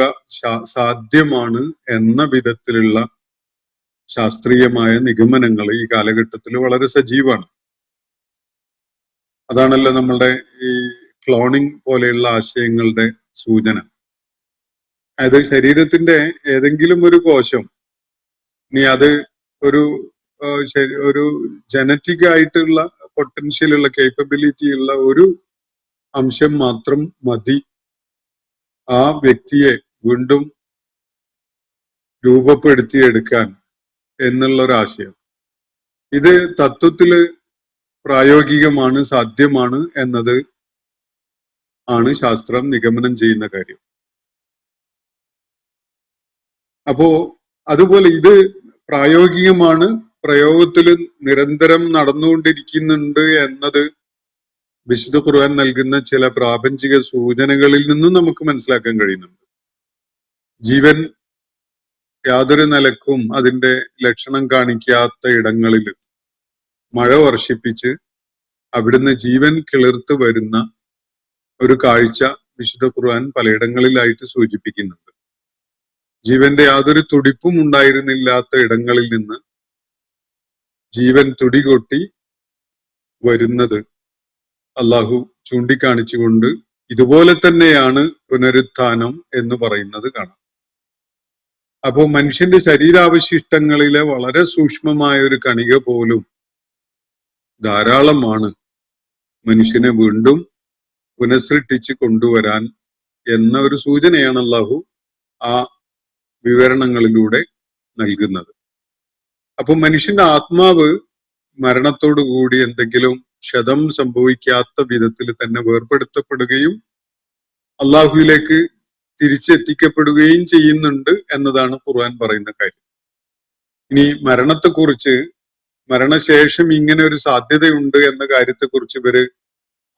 സാധ്യമാണ് എന്ന വിധത്തിലുള്ള ശാസ്ത്രീയമായ നിഗമനങ്ങൾ ഈ കാലഘട്ടത്തിൽ വളരെ സജീവമാണ്. അതാണല്ലോ നമ്മളുടെ ഈ ക്ലോണിംഗ് പോലെയുള്ള ആശയങ്ങളുടെ സൂചന. അതായത് ശരീരത്തിന്റെ ഏതെങ്കിലും ഒരു കോശം, നീ അത് ഒരു ഒരു ജനറ്റിക് ആയിട്ടുള്ള പൊട്ടൻഷ്യൽ ഉള്ള കേപ്പബിലിറ്റി ഉള്ള ഒരു അംശം മാത്രം മതി ആ വ്യക്തിയെ വീണ്ടും രൂപപ്പെടുത്തിയെടുക്കാൻ എന്നുള്ള ഒരു ആശയം. ഇത് തത്വത്തില് പ്രായോഗികമാണ്, സാധ്യമാണ് എന്നത് ആണ് ശാസ്ത്രം നിഗമനം ചെയ്യുന്ന കാര്യം. അപ്പോ അതുപോലെ ഇത് പ്രായോഗികമാണ്, പ്രയോഗത്തിൽ നിരന്തരം നടന്നുകൊണ്ടിരിക്കുന്നുണ്ട് എന്നത് വിശുദ്ധ ഖുർആൻ നൽകുന്ന ചില പ്രാപഞ്ചിക സൂചനകളിൽ നിന്നും നമുക്ക് മനസ്സിലാക്കാൻ കഴിയുന്നുണ്ട്. ജീവൻ യാതൊരു നിലക്കും അതിന്റെ ലക്ഷണം കാണിക്കാത്ത ഇടങ്ങളിൽ മഴ വർഷിപ്പിച്ച് അവിടുന്ന് ജീവൻ കിളിർത്ത് വരുന്ന ഒരു കാഴ്ച വിശുദ്ധ ഖുർആൻ പലയിടങ്ങളിലായിട്ട് സൂചിപ്പിക്കുന്നുണ്ട്. ജീവന്റെ യാതൊരു തുടിപ്പും ഉണ്ടായിരുന്നില്ലാത്ത ഇടങ്ങളിൽ നിന്ന് ജീവൻ തുടികൊട്ടി വരുന്നത് അള്ളാഹു ചൂണ്ടിക്കാണിച്ചുകൊണ്ട് ഇതുപോലെ തന്നെയാണ് പുനരുത്ഥാനം എന്ന് പറയുന്നത് കാണാം. അപ്പോൾ മനുഷ്യന്റെ ശരീരാവശിഷ്ടങ്ങളിലെ വളരെ സൂക്ഷ്മമായ ഒരു കണിക പോലും ധാരാളമാണ് മനുഷ്യനെ വീണ്ടും പുനഃസൃഷ്ടിച്ച് കൊണ്ടുവരാൻ എന്ന ഒരു സൂചനയാണ് അള്ളാഹു ആ വിവരണങ്ങളിലൂടെ നൽകുന്നത്. അപ്പൊ മനുഷ്യന്റെ ആത്മാവ് മരണത്തോടുകൂടി എന്തെങ്കിലും ക്ഷതം സംഭവിക്കാത്ത വിധത്തിൽ തന്നെ വേർപെടുത്തപ്പെടുകയും അള്ളാഹുവിലേക്ക് തിരിച്ചെത്തിക്കപ്പെടുകയും ചെയ്യുന്നുണ്ട് എന്നതാണ് ഖുർആൻ പറയുന്ന കാര്യം. ഇനി മരണത്തെക്കുറിച്ച്, മരണശേഷം ഇങ്ങനെ ഒരു സാധ്യതയുണ്ട് എന്ന കാര്യത്തെക്കുറിച്ച് ഇവര്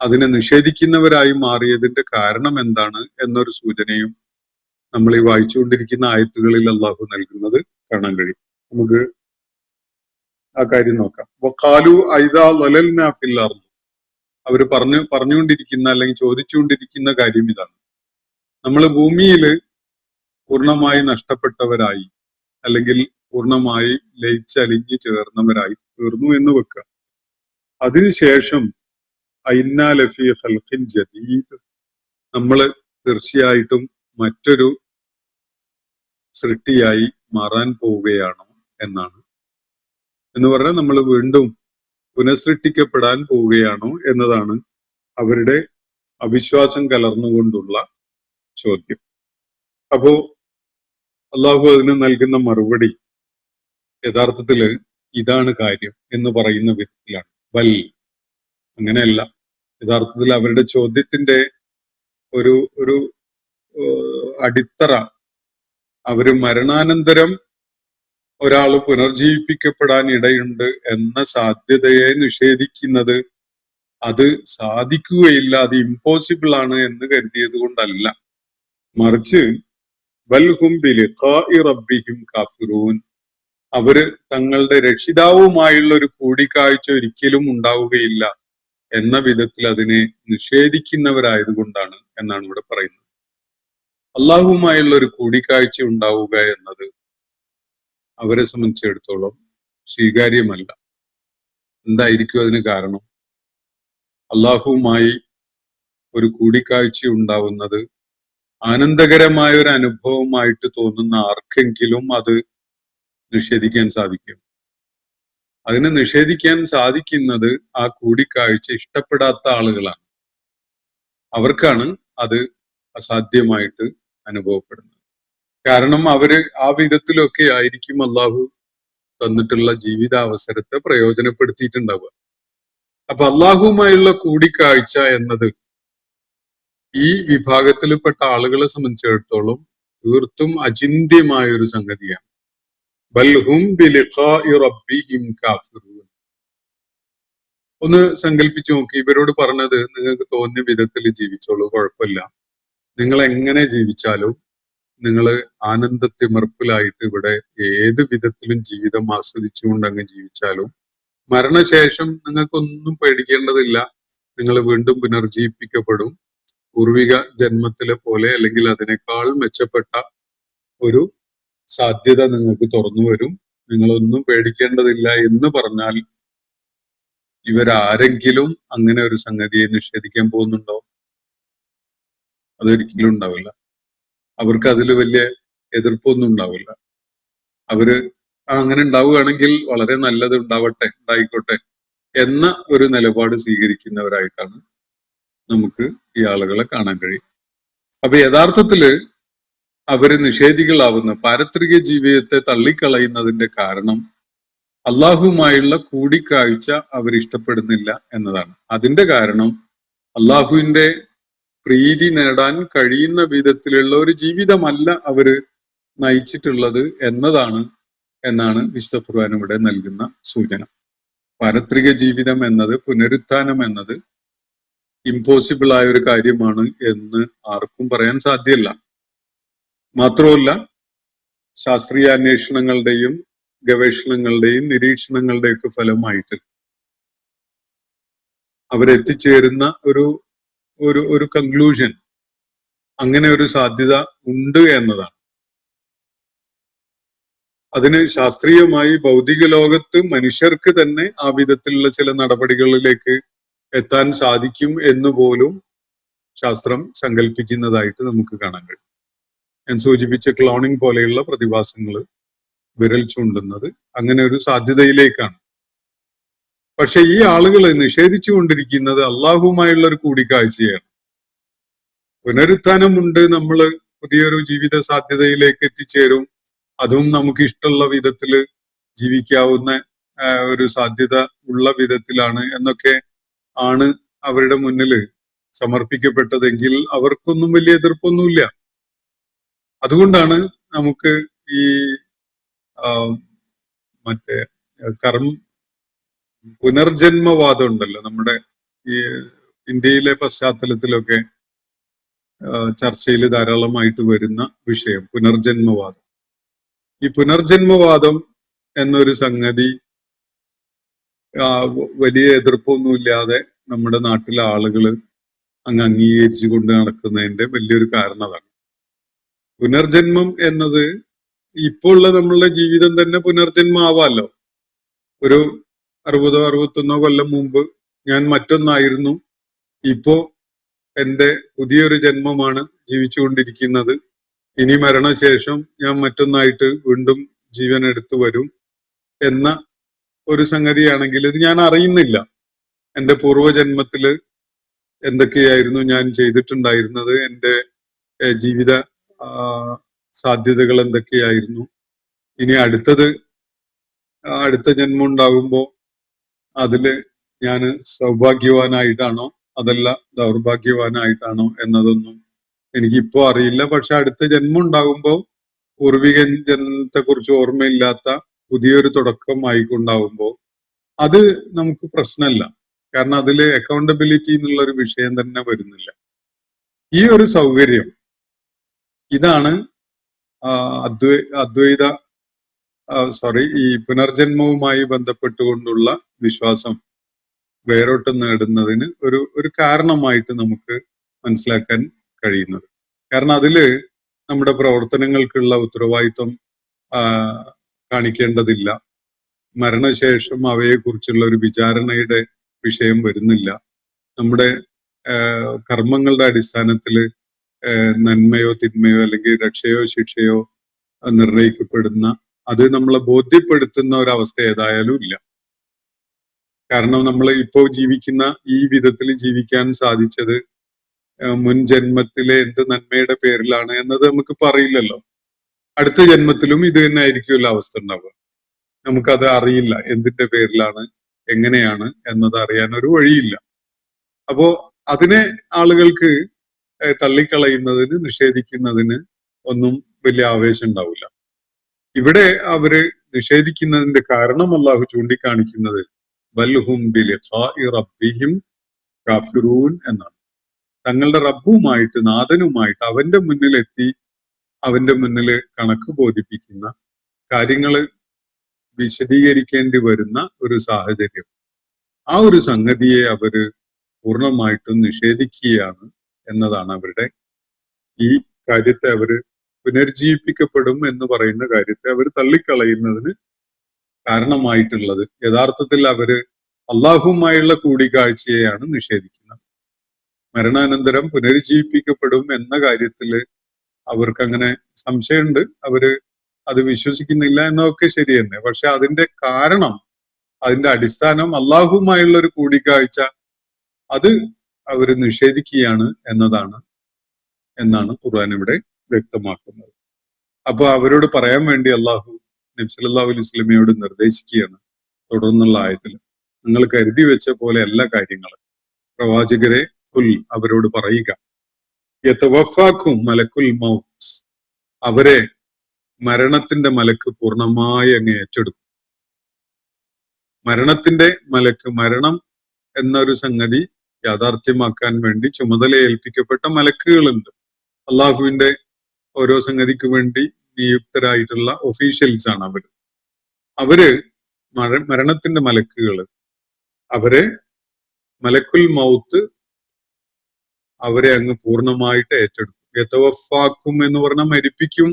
അതിനെ നിഷേധിക്കുന്നവരായി മാറിയതിന്റെ കാരണം എന്താണ് എന്നൊരു സൂചനയും നമ്മൾ ഈ വായിച്ചുകൊണ്ടിരിക്കുന്ന ആയത്തുകളിൽ അള്ളാഹു നൽകുന്നത് കാണാൻ കഴിയും. നമുക്ക് ആ കാര്യം നോക്കാം. വഖാലു ഐദാ ലലൽനാ ഫിൽ അർദ്, അവര് പറഞ്ഞുകൊണ്ടിരിക്കുന്ന അല്ലെങ്കിൽ ചോദിച്ചുകൊണ്ടിരിക്കുന്ന കാര്യം ഇതാണ്: നമ്മൾ ഭൂമിയിൽ പൂർണ്ണമായി നഷ്ടപ്പെട്ടവരായി അല്ലെങ്കിൽ പൂർണ്ണമായി ലയിച്ചലിഞ്ഞു ചേർന്നവരായി തീർന്നു എന്ന് വെക്കുക. അതിനുശേഷം അഇന്നാ ലഫീ ഖൽഖിൻ ജദീദ്, നമ്മൾ തീർച്ചയായിട്ടും മറ്റൊരു സൃഷ്ടിയായി മാറാൻ പോവുകയാണോ എന്നാണ്. എന്ന് പറഞ്ഞാൽ നമ്മൾ വീണ്ടും പുനഃസൃഷ്ടിക്കപ്പെടാൻ പോവുകയാണോ എന്നതാണ് അവരുടെ അവിശ്വാസം കലർന്നുകൊണ്ടുള്ള ചോദ്യം. അപ്പോ അള്ളാഹു അതിന് നൽകുന്ന മറുപടി യഥാർത്ഥത്തില് ഇതാണ് കാര്യം എന്ന് പറയുന്ന വിധത്തിലാണ്. ബൽ, അങ്ങനെയല്ല. യഥാർത്ഥത്തിൽ അവരുടെ ചോദ്യത്തിന്റെ ഒരു ഒരു അടിത്തറ, അവര് മരണാനന്തരം ഒരാൾ പുനർജീവിപ്പിക്കപ്പെടാൻ ഇടയുണ്ട് എന്ന സാധ്യതയെ നിഷേധിക്കുന്നത് അത് സാധിക്കുകയില്ല, അത് ഇമ്പോസിബിൾ ആണ് എന്ന് കരുതിയത് കൊണ്ടല്ല. മറിച്ച് ബൽഹും ബിലിഖാഇ റബ്ബിഹിം കാഫിറൂൻ, അവര് തങ്ങളുടെ രക്ഷിതാവുമായുള്ള ഒരു കൂടിക്കാഴ്ച ഒരിക്കലും ഉണ്ടാവുകയില്ല എന്ന വിധത്തിൽ അതിനെ നിഷേധിക്കുന്നവരായതുകൊണ്ടാണ് എന്നാണ് ഇവിടെ പറയുന്നത്. അള്ളാഹുവുമായുള്ള ഒരു കൂടിക്കാഴ്ച ഉണ്ടാവുക എന്നത് അവരെ സംബന്ധിച്ചിടത്തോളം സ്വീകാര്യമല്ല. എന്തായിരിക്കും അതിന് കാരണം? അള്ളാഹുവുമായി ഒരു കൂടിക്കാഴ്ച ഉണ്ടാവുന്നത് ആനന്ദകരമായ ഒരു അനുഭവമായിട്ട് തോന്നുന്ന ആർക്കെങ്കിലും അത് നിഷേധിക്കാൻ സാധിക്കും? അതിനെ നിഷേധിക്കാൻ സാധിക്കുന്നത് ആ കൂടിക്കാഴ്ച ഇഷ്ടപ്പെടാത്ത ആളുകളാണ്. അവർക്കാണ് അത് അസാധ്യമായിട്ട് അനുഭവപ്പെടുന്നത്. കാരണം അവര് ആ വിധത്തിലൊക്കെ ആയിരിക്കും അള്ളാഹു തന്നിട്ടുള്ള ജീവിതാവസരത്തെ പ്രയോജനപ്പെടുത്തിയിട്ടുണ്ടാവുക. അപ്പൊ അള്ളാഹുവുമായുള്ള കൂടിക്കാഴ്ച എന്നത് ഈ വിഭാഗത്തിൽപ്പെട്ട ആളുകളെ സംബന്ധിച്ചിടത്തോളം തീർത്തും അചിന്ത്യമായ ഒരു സംഗതിയാണ്. ബൽഹും ബിലിഖാഇ റബ്ബിഹിം കാഫിറൂൻ. ഒന്ന് സങ്കല്പിച്ചു നോക്കി, ഇവരോട് പറഞ്ഞത് നിങ്ങൾക്ക് തോന്നിയ വിധത്തിൽ ജീവിച്ചോളൂ, കുഴപ്പമില്ല, നിങ്ങൾ എങ്ങനെ ജീവിച്ചാലും നിങ്ങൾ ആനന്ദത്തിമർപ്പിലായിട്ട് ഇവിടെ ഏത് വിധത്തിലും ജീവിതം ആസ്വദിച്ചുകൊണ്ട് അങ്ങ് ജീവിച്ചാലും മരണശേഷം നിങ്ങൾക്കൊന്നും പേടിക്കേണ്ടതില്ല, നിങ്ങൾ വീണ്ടും പുനർജീവിപ്പിക്കപ്പെടും, പൂർവിക ജന്മത്തിലെ പോലെ അല്ലെങ്കിൽ അതിനേക്കാൾ മെച്ചപ്പെട്ട ഒരു സാധ്യത നിങ്ങൾക്ക് തുറന്നു വരും, നിങ്ങളൊന്നും പേടിക്കേണ്ടതില്ല എന്ന് പറഞ്ഞാൽ ഇവരാരെങ്കിലും അങ്ങനെ ഒരു സംഗതിയെ നിഷേധിക്കാൻ പോകുന്നുണ്ടോ? അതൊരിക്കലും ഉണ്ടാവില്ല. അവർക്ക് അതിൽ വലിയ എതിർപ്പൊന്നും ഉണ്ടാവില്ല. അവര് അങ്ങനെ ഉണ്ടാവുകയാണെങ്കിൽ വളരെ നല്ലത്, ഉണ്ടായിക്കോട്ടെ എന്ന ഒരു നിലപാട് സ്വീകരിക്കുന്നവരായിട്ടാണ് നമുക്ക് ഈ ആളുകളെ കാണാൻ കഴിയും. അപ്പൊ യഥാർത്ഥത്തില് അവര് നിഷേധികളാവുന്ന, പാരത്രിക ജീവിതത്തെ തള്ളിക്കളയുന്നതിന്റെ കാരണം അള്ളാഹുവുമായുള്ള കൂടിക്കാഴ്ച അവരിഷ്ടപ്പെടുന്നില്ല എന്നതാണ്. അതിന്റെ കാരണം അള്ളാഹുവിന്റെ പ്രീതി നേടാൻ കഴിയുന്ന വിധത്തിലുള്ള ഒരു ജീവിതമല്ല അവര് നയിച്ചിട്ടുള്ളത് എന്നാണ് വിശുദ്ധ ഖുർആൻ ഇവിടെ നൽകുന്ന സൂചന. പാരത്രിക ജീവിതം എന്നത്, പുനരുത്ഥാനം എന്നത് ഇമ്പോസിബിൾ ആയ ഒരു കാര്യമാണ് എന്ന് ആർക്കും പറയാൻ സാധ്യമല്ല. മാത്രമല്ല, ശാസ്ത്രീയ അന്വേഷണങ്ങളുടെയും ഗവേഷണങ്ങളുടെയും നിരീക്ഷണങ്ങളുടെയും ഒക്കെ ഫലമായിട്ട് അവരെത്തിച്ചേരുന്ന ഒരു ഒരു ഒരു കൺക്ലൂഷൻ, അങ്ങനെ ഒരു സാധ്യത ഉണ്ട് എന്നതാണ്. അതിന് ശാസ്ത്രീയമായി ഭൗതിക ലോകത്ത് മനുഷ്യർക്ക് തന്നെ ആ വിധത്തിലുള്ള ചില നടപടികളിലേക്ക് എത്താൻ സാധിക്കും എന്ന് പോലും ശാസ്ത്രം സങ്കല്പിക്കുന്നതായിട്ട് നമുക്ക് കാണാൻ കഴിയും. ഞാൻ സൂചിപ്പിച്ച ക്ലോണിംഗ് പോലെയുള്ള പ്രതിഭാസങ്ങൾ വിരൽ ചൂണ്ടുന്നത് അങ്ങനെ ഒരു സാധ്യതയിലേക്കാണ്. പക്ഷെ ഈ ആളുകൾ നിഷേധിച്ചുകൊണ്ടിരിക്കുന്നത് അള്ളാഹുവുമായുള്ള ഒരു കൂടിക്കാഴ്ചയാണ്. പുനരുത്ഥാനമുണ്ട്, നമ്മൾ പുതിയൊരു ജീവിത സാധ്യതയിലേക്ക് എത്തിച്ചേരും, അതും നമുക്ക് ഇഷ്ടമുള്ള വിധത്തില് ജീവിക്കാവുന്ന ഒരു സാധ്യത ഉള്ള വിധത്തിലാണ് എന്നൊക്കെ ആണ് അവരുടെ മുന്നിൽ സമർപ്പിക്കപ്പെട്ടതെങ്കിൽ അവർക്കൊന്നും വലിയ എതിർപ്പൊന്നുമില്ല. അതുകൊണ്ടാണ് നമുക്ക് ഈ മറ്റേ പുനർജന്മവാദം ഉണ്ടല്ലോ, നമ്മുടെ ഈ ഇന്ത്യയിലെ പശ്ചാത്തലത്തിലൊക്കെ ചർച്ചയിൽ ധാരാളമായിട്ട് വരുന്ന വിഷയം പുനർജന്മവാദം. ഈ പുനർജന്മവാദം എന്നൊരു സംഗതി വലിയ എതിർപ്പൊന്നുമില്ലാതെ നമ്മുടെ നാട്ടിലെ ആളുകൾ അങ്ങ് അംഗീകരിച്ചു കൊണ്ട് നടക്കുന്നതിന്റെ വലിയൊരു കാരണം അതാണ്. പുനർജന്മം എന്നത് ഇപ്പോൾ ഉള്ള നമ്മളുടെ ജീവിതം തന്നെ പുനർജന്മം ആവാമല്ലോ. ഒരു 60-61 കൊല്ലം മുമ്പ് ഞാൻ മറ്റൊന്നായിരുന്നു, ഇപ്പോ എന്റെ പുതിയൊരു ജന്മമാണ് ജീവിച്ചുകൊണ്ടിരിക്കുന്നത്, ഇനി മരണശേഷം ഞാൻ മറ്റൊന്നായിട്ട് വീണ്ടും ജീവൻ എടുത്തു വരും എന്ന ഒരു സംഗതിയാണെങ്കിൽ ഇത് ഞാൻ അറിയുന്നില്ല. എന്റെ പൂർവ്വജന്മത്തില് എന്തൊക്കെയായിരുന്നു ഞാൻ ചെയ്തിട്ടുണ്ടായിരുന്നത്, എന്റെ ജീവിത സാധ്യതകൾ എന്തൊക്കെയായിരുന്നു, ഇനി അടുത്ത ജന്മം ഉണ്ടാകുമ്പോ അതില് ഞാൻ സൗഭാഗ്യവാനായിട്ടാണോ അതല്ല ദൗർഭാഗ്യവാനായിട്ടാണോ എന്നതൊന്നും എനിക്കിപ്പോ അറിയില്ല. പക്ഷെ അടുത്ത ജന്മം ഉണ്ടാകുമ്പോ പൂർവിക ജന്മത്തെ കുറിച്ച് ഓർമ്മയില്ലാത്ത പുതിയൊരു തുടക്കം ആയിക്കൊണ്ടാവുമ്പോ അത് നമുക്ക് പ്രശ്നമല്ല. കാരണം അതില് അക്കൗണ്ടബിലിറ്റി എന്നുള്ള ഒരു വിഷയം തന്നെ വരുന്നില്ല. ഈ ഒരു സൗകര്യം ഇതാണ് ഈ പുനർജന്മവുമായി ബന്ധപ്പെട്ടുകൊണ്ടുള്ള വിശ്വാസം വേരോട്ടം നേടുന്നതിന് ഒരു കാരണമായിട്ട് നമുക്ക് മനസ്സിലാക്കാൻ കഴിയുന്നത്. കാരണം അതില് നമ്മുടെ പ്രവർത്തനങ്ങൾക്കുള്ള ഉത്തരവാദിത്വം കാണിക്കേണ്ടതില്ല, മരണശേഷം അവയെക്കുറിച്ചുള്ള ഒരു വിചാരണയുടെ വിഷയം വരുന്നില്ല, നമ്മുടെ കർമ്മങ്ങളുടെ അടിസ്ഥാനത്തിൽ നന്മയോ തിന്മയോ അല്ലെങ്കിൽ രക്ഷയോ ശിക്ഷയോ നിർണയിക്കപ്പെടുന്ന അത് നമ്മളെ ബോധ്യപ്പെടുത്തുന്ന ഒരവസ്ഥ ഏതായാലും ഇല്ല. കാരണം നമ്മൾ ഇപ്പോൾ ജീവിക്കുന്ന ഈ വിധത്തിൽ ജീവിക്കാൻ സാധിച്ചത് മുൻ ജന്മത്തിലെ എന്ത് നന്മയുടെ പേരിലാണ് എന്നത് നമുക്ക് പറയില്ലല്ലോ. അടുത്ത ജന്മത്തിലും ഇത് തന്നെ ആയിരിക്കുമല്ലോ അവസ്ഥ ഉണ്ടാവുക. നമുക്കത് അറിയില്ല, എന്തിന്റെ പേരിലാണ്, എങ്ങനെയാണ് എന്നത് അറിയാൻ ഒരു വഴിയില്ല. അപ്പോ അതിനെ ആളുകൾക്ക് തള്ളിക്കളയുന്നതിന്, നിഷേധിക്കുന്നതിന് ഒന്നും വലിയ ആവേശം ഉണ്ടാവില്ല. ഇവിടെ അവര് നിഷേധിക്കുന്നതിന്റെ കാരണം അല്ലാഹു ചൂണ്ടിക്കാണിക്കുന്നത് ബൽഹും ബിലിഖാഇ റബ്ബിഹിം കാഫിറൂൻ എന്നാണ്. തങ്ങളുടെ റബ്ബുമായിട്ട്, നാഥനുമായിട്ട് അവന്റെ മുന്നിലെത്തി അവന്റെ മുന്നില് കണക്ക് ബോധിപ്പിക്കുന്ന കാര്യങ്ങൾ വിശദീകരിക്കേണ്ടി വരുന്ന ഒരു സാഹചര്യം, ആ ഒരു സംഗതിയെ അവര് പൂർണ്ണമായിട്ടും നിഷേധിക്കുകയാണ് എന്നതാണ് അവരുടെ ഈ കാര്യത്തെ അവര് പുനർജീവിപ്പിക്കപ്പെടും എന്ന് പറയുന്ന കാര്യത്തെ അവർ തള്ളിക്കളയുന്നതിന് കാരണമായിട്ടുള്ളത്. യഥാർത്ഥത്തിൽ അവര് അള്ളാഹുവുമായുള്ള കൂടിക്കാഴ്ചയെയാണ് നിഷേധിക്കുന്നത്. മരണാനന്തരം പുനരുജ്ജീവിപ്പിക്കപ്പെടും എന്ന കാര്യത്തില് അവർക്ക് അങ്ങനെ സംശയമുണ്ട്, അവര് അത് വിശ്വസിക്കുന്നില്ല എന്നൊക്കെ ശരി തന്നെ. പക്ഷെ അതിന്റെ കാരണം, അതിന്റെ അടിസ്ഥാനം അള്ളാഹുവുമായുള്ള ഒരു കൂടിക്കാഴ്ച, അത് അവര് നിഷേധിക്കുകയാണ് എന്നാണ് ഖുർആൻ ഇവിടെ വ്യക്തമാക്കുന്നത്. അപ്പൊ അവരോട് പറയാൻ വേണ്ടി അള്ളാഹു നബി സല്ലല്ലാഹു അലൈഹി വസല്ലമയോട് നിർദ്ദേശിക്കുകയാണ് തുടർന്നുള്ള ആയത്തിൽ, നിങ്ങൾ കരുതി വെച്ച പോലെ എല്ലാ കാര്യങ്ങളും പ്രവാചകരെ അവരോട് പറയുക, യതവഫാക്കും മലക്കുൽ മൗത്ത്, അവരെ മരണത്തിന്റെ മലക്ക് പൂർണ്ണമായി അങ്ങ് ഏറ്റെടുക്കും. മരണത്തിന്റെ മലക്ക്, മരണം എന്നൊരു സംഗതി യാഥാർത്ഥ്യമാക്കാൻ വേണ്ടി ചുമതല ഏൽപ്പിക്കപ്പെട്ട മലക്കുകളുണ്ട്. അള്ളാഹുവിന്റെ ഓരോ സംഗതിക്ക് വേണ്ടി നിയുക്തരായിട്ടുള്ള ഒഫീഷ്യൽസ് ആണ് അവര് മരണത്തിന്റെ മലക്കുകള്, അവരെ മലക്കുൽ മൗത്ത് അവരെ അങ്ങ് പൂർണ്ണമായിട്ട് ഏറ്റെടുക്കും. യതവഫാക്കും എന്ന് പറഞ്ഞാൽ മരിപ്പിക്കും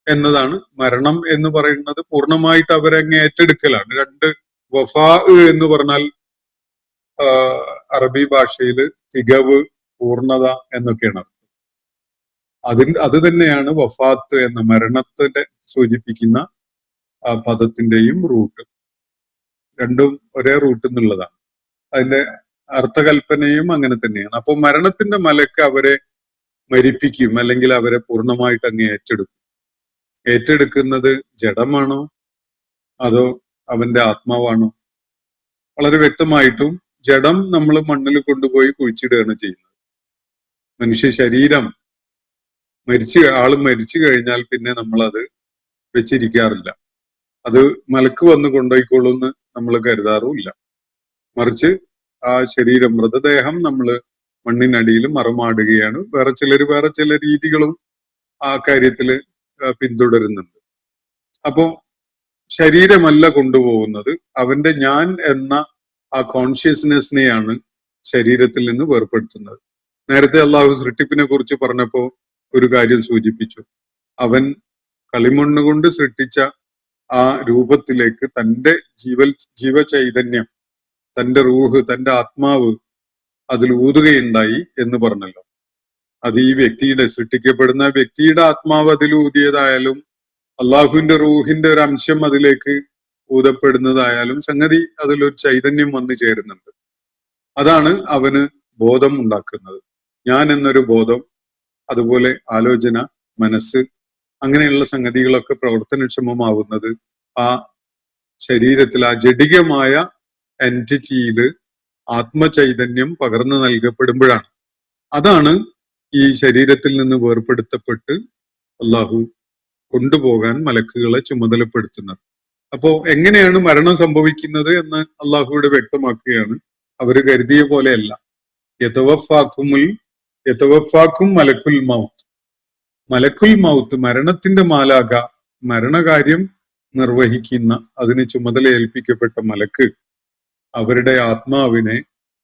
എന്നതാണ്. മരണം എന്ന് പറയുന്നത് പൂർണ്ണമായിട്ട് അവരെ അങ്ങ് ഏറ്റെടുക്കലാണ്. രണ്ട്, വഫാ എന്ന് പറഞ്ഞാൽ അറബി ഭാഷയിൽ തികവ്, പൂർണ്ണത എന്നൊക്കെയാണ്. അത് തന്നെയാണ് വഫാത്ത് എന്ന മരണത്തെ സൂചിപ്പിക്കുന്ന ആ പദത്തിന്റെയും റൂട്ട്. രണ്ടും ഒരേ റൂട്ട് എന്നുള്ളതാണ്. അതിന്റെ അർത്ഥകൽപ്പനയും അങ്ങനെ തന്നെയാണ്. അപ്പൊ മരണത്തിന്റെ മലക്ക് അവരെ മരിപ്പിക്കും, അല്ലെങ്കിൽ അവരെ പൂർണ്ണമായിട്ട് അങ്ങ് ഏറ്റെടുക്കും. ഏറ്റെടുക്കുന്നത് ജഡമാണോ അതോ അവന്റെ ആത്മാവാണോ? വളരെ വ്യക്തമായിട്ടും ജഡം നമ്മൾ മണ്ണിൽ കൊണ്ടുപോയി കുഴിച്ചിടുകയാണ് ചെയ്യുന്നത്. മനുഷ്യ ശരീരം ആള് മരിച്ചു കഴിഞ്ഞാൽ പിന്നെ നമ്മൾ അത് വെച്ചിരിക്കാറില്ല. അത് മലക്ക് വന്ന് കൊണ്ടുപോയിക്കോളൂന്ന് നമ്മൾ കരുതാറുമില്ല. മറിച്ച് ആ ശരീരം, മൃതദേഹം നമ്മൾ മണ്ണിനടിയിൽ മറമാടുകയാണ്. വേറെ ചില രീതികളും ആ കാര്യത്തില് പിന്തുടരുന്നുണ്ട്. അപ്പോ ശരീരമല്ല കൊണ്ടുപോകുന്നത്, അവന്റെ ഞാൻ എന്ന ആ കോൺഷ്യസ്നെസ്സിനെയാണ് ശരീരത്തിൽ നിന്ന് വേർപ്പെടുത്തുന്നത്. നേരത്തെ അള്ളാഹു സൃഷ്ടിപ്പിനെ കുറിച്ച് പറഞ്ഞപ്പോ ഒരു കാര്യം സൂചിപ്പിച്ചു. അവൻ കളിമണ്ണ് കൊണ്ട് സൃഷ്ടിച്ച ആ രൂപത്തിലേക്ക് തന്റെ ജീവചൈതന്യം, തന്റെ റൂഹ്, തന്റെ ആത്മാവ് അതിൽ ഊതുകയുണ്ടായി എന്ന് പറഞ്ഞല്ലോ. അത് ഈ വ്യക്തിയുടെ, സൃഷ്ടിക്കപ്പെടുന്ന വ്യക്തിയുടെ ആത്മാവ് അതിൽ ഊതിയതായാലും അള്ളാഹുവിന്റെ റൂഹിന്റെ ഒരു അംശം അതിലേക്ക് ഊതപ്പെടുന്നതായാലും സംഗതി അതിലൊരു ചൈതന്യം വന്നു ചേരുന്നുണ്ട്. അതാണ് അവന് ബോധം ഉണ്ടാക്കുന്നത്. ഞാൻ എന്നൊരു ബോധം, അതുപോലെ ആലോചന, മനസ്സ്, അങ്ങനെയുള്ള സംഗതികളൊക്കെ പ്രവർത്തനക്ഷമമാവുന്നത് ആ ശരീരത്തിൽ, ആ ജഡികമായ എൻറ്റിറ്റിയിൽ ആത്മചൈതന്യം പകർന്നു നൽകപ്പെടുമ്പോഴാണ്. അതാണ് ഈ ശരീരത്തിൽ നിന്ന് വേർപെടുത്തപ്പെട്ട് അള്ളാഹു കൊണ്ടുപോകാൻ മലക്കുകളെ ചുമതലപ്പെടുത്തുന്നത്. അപ്പോ എങ്ങനെയാണ് മരണം സംഭവിക്കുന്നത് എന്ന് അള്ളാഹുവിടെ വ്യക്തമാക്കുകയാണ്. അവര് കരുതിയ പോലെയല്ല. യതവഫാക്കും മലക്കുൽ മൗത്ത്. മലക്കുൽ മൗത്ത്, മരണത്തിന്റെ മാലാക, മരണകാര്യം നിർവഹിക്കുന്ന, അതിന് ചുമതല ഏൽപ്പിക്കപ്പെട്ട മലക്ക് അവരുടെ ആത്മാവിനെ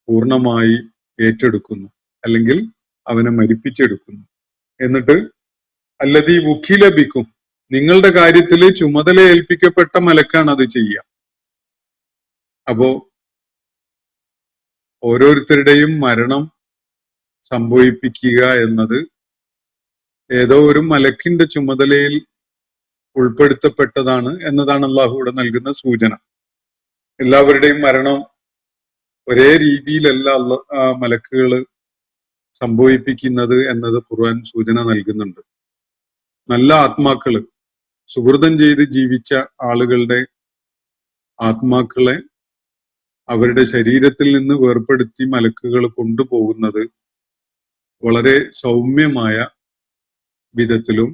പൂർണ്ണമായി ഏറ്റെടുക്കുന്നു, അല്ലെങ്കിൽ അവനെ മരിപ്പിച്ചെടുക്കുന്നു. എന്നിട്ട് അല്ലദീ വുക്കില ബിക്കും, നിങ്ങളുടെ കാര്യത്തിൽ ചുമതല ഏൽപ്പിക്കപ്പെട്ട മലക്കാണ് അത് ചെയ്യുക. അപ്പോ ഓരോരുത്തരുടെയും മരണം സംഭവിപ്പിക്കുക എന്നത് ഏതോ ഒരു മലക്കിന്റെ ചുമതലയിൽ ഉൾപ്പെടുത്തപ്പെട്ടതാണ് എന്നതാണ് അള്ളാഹു ഇവിടെ നൽകുന്ന സൂചന. എല്ലാവരുടെയും മരണം ഒരേ രീതിയിലല്ല മലക്കുകൾ സംഭവിപ്പിക്കുന്നത് എന്നത് ഖുർആൻ സൂചന നൽകുന്നുണ്ട്. നല്ല ആത്മാക്കള്, സുഹൃതം ചെയ്ത് ജീവിച്ച ആളുകളുടെ ആത്മാക്കളെ അവരുടെ ശരീരത്തിൽ നിന്ന് വേർപെടുത്തി മലക്കുകൾ കൊണ്ടുപോകുന്നത് വളരെ സൗമ്യമായ വിധത്തിലും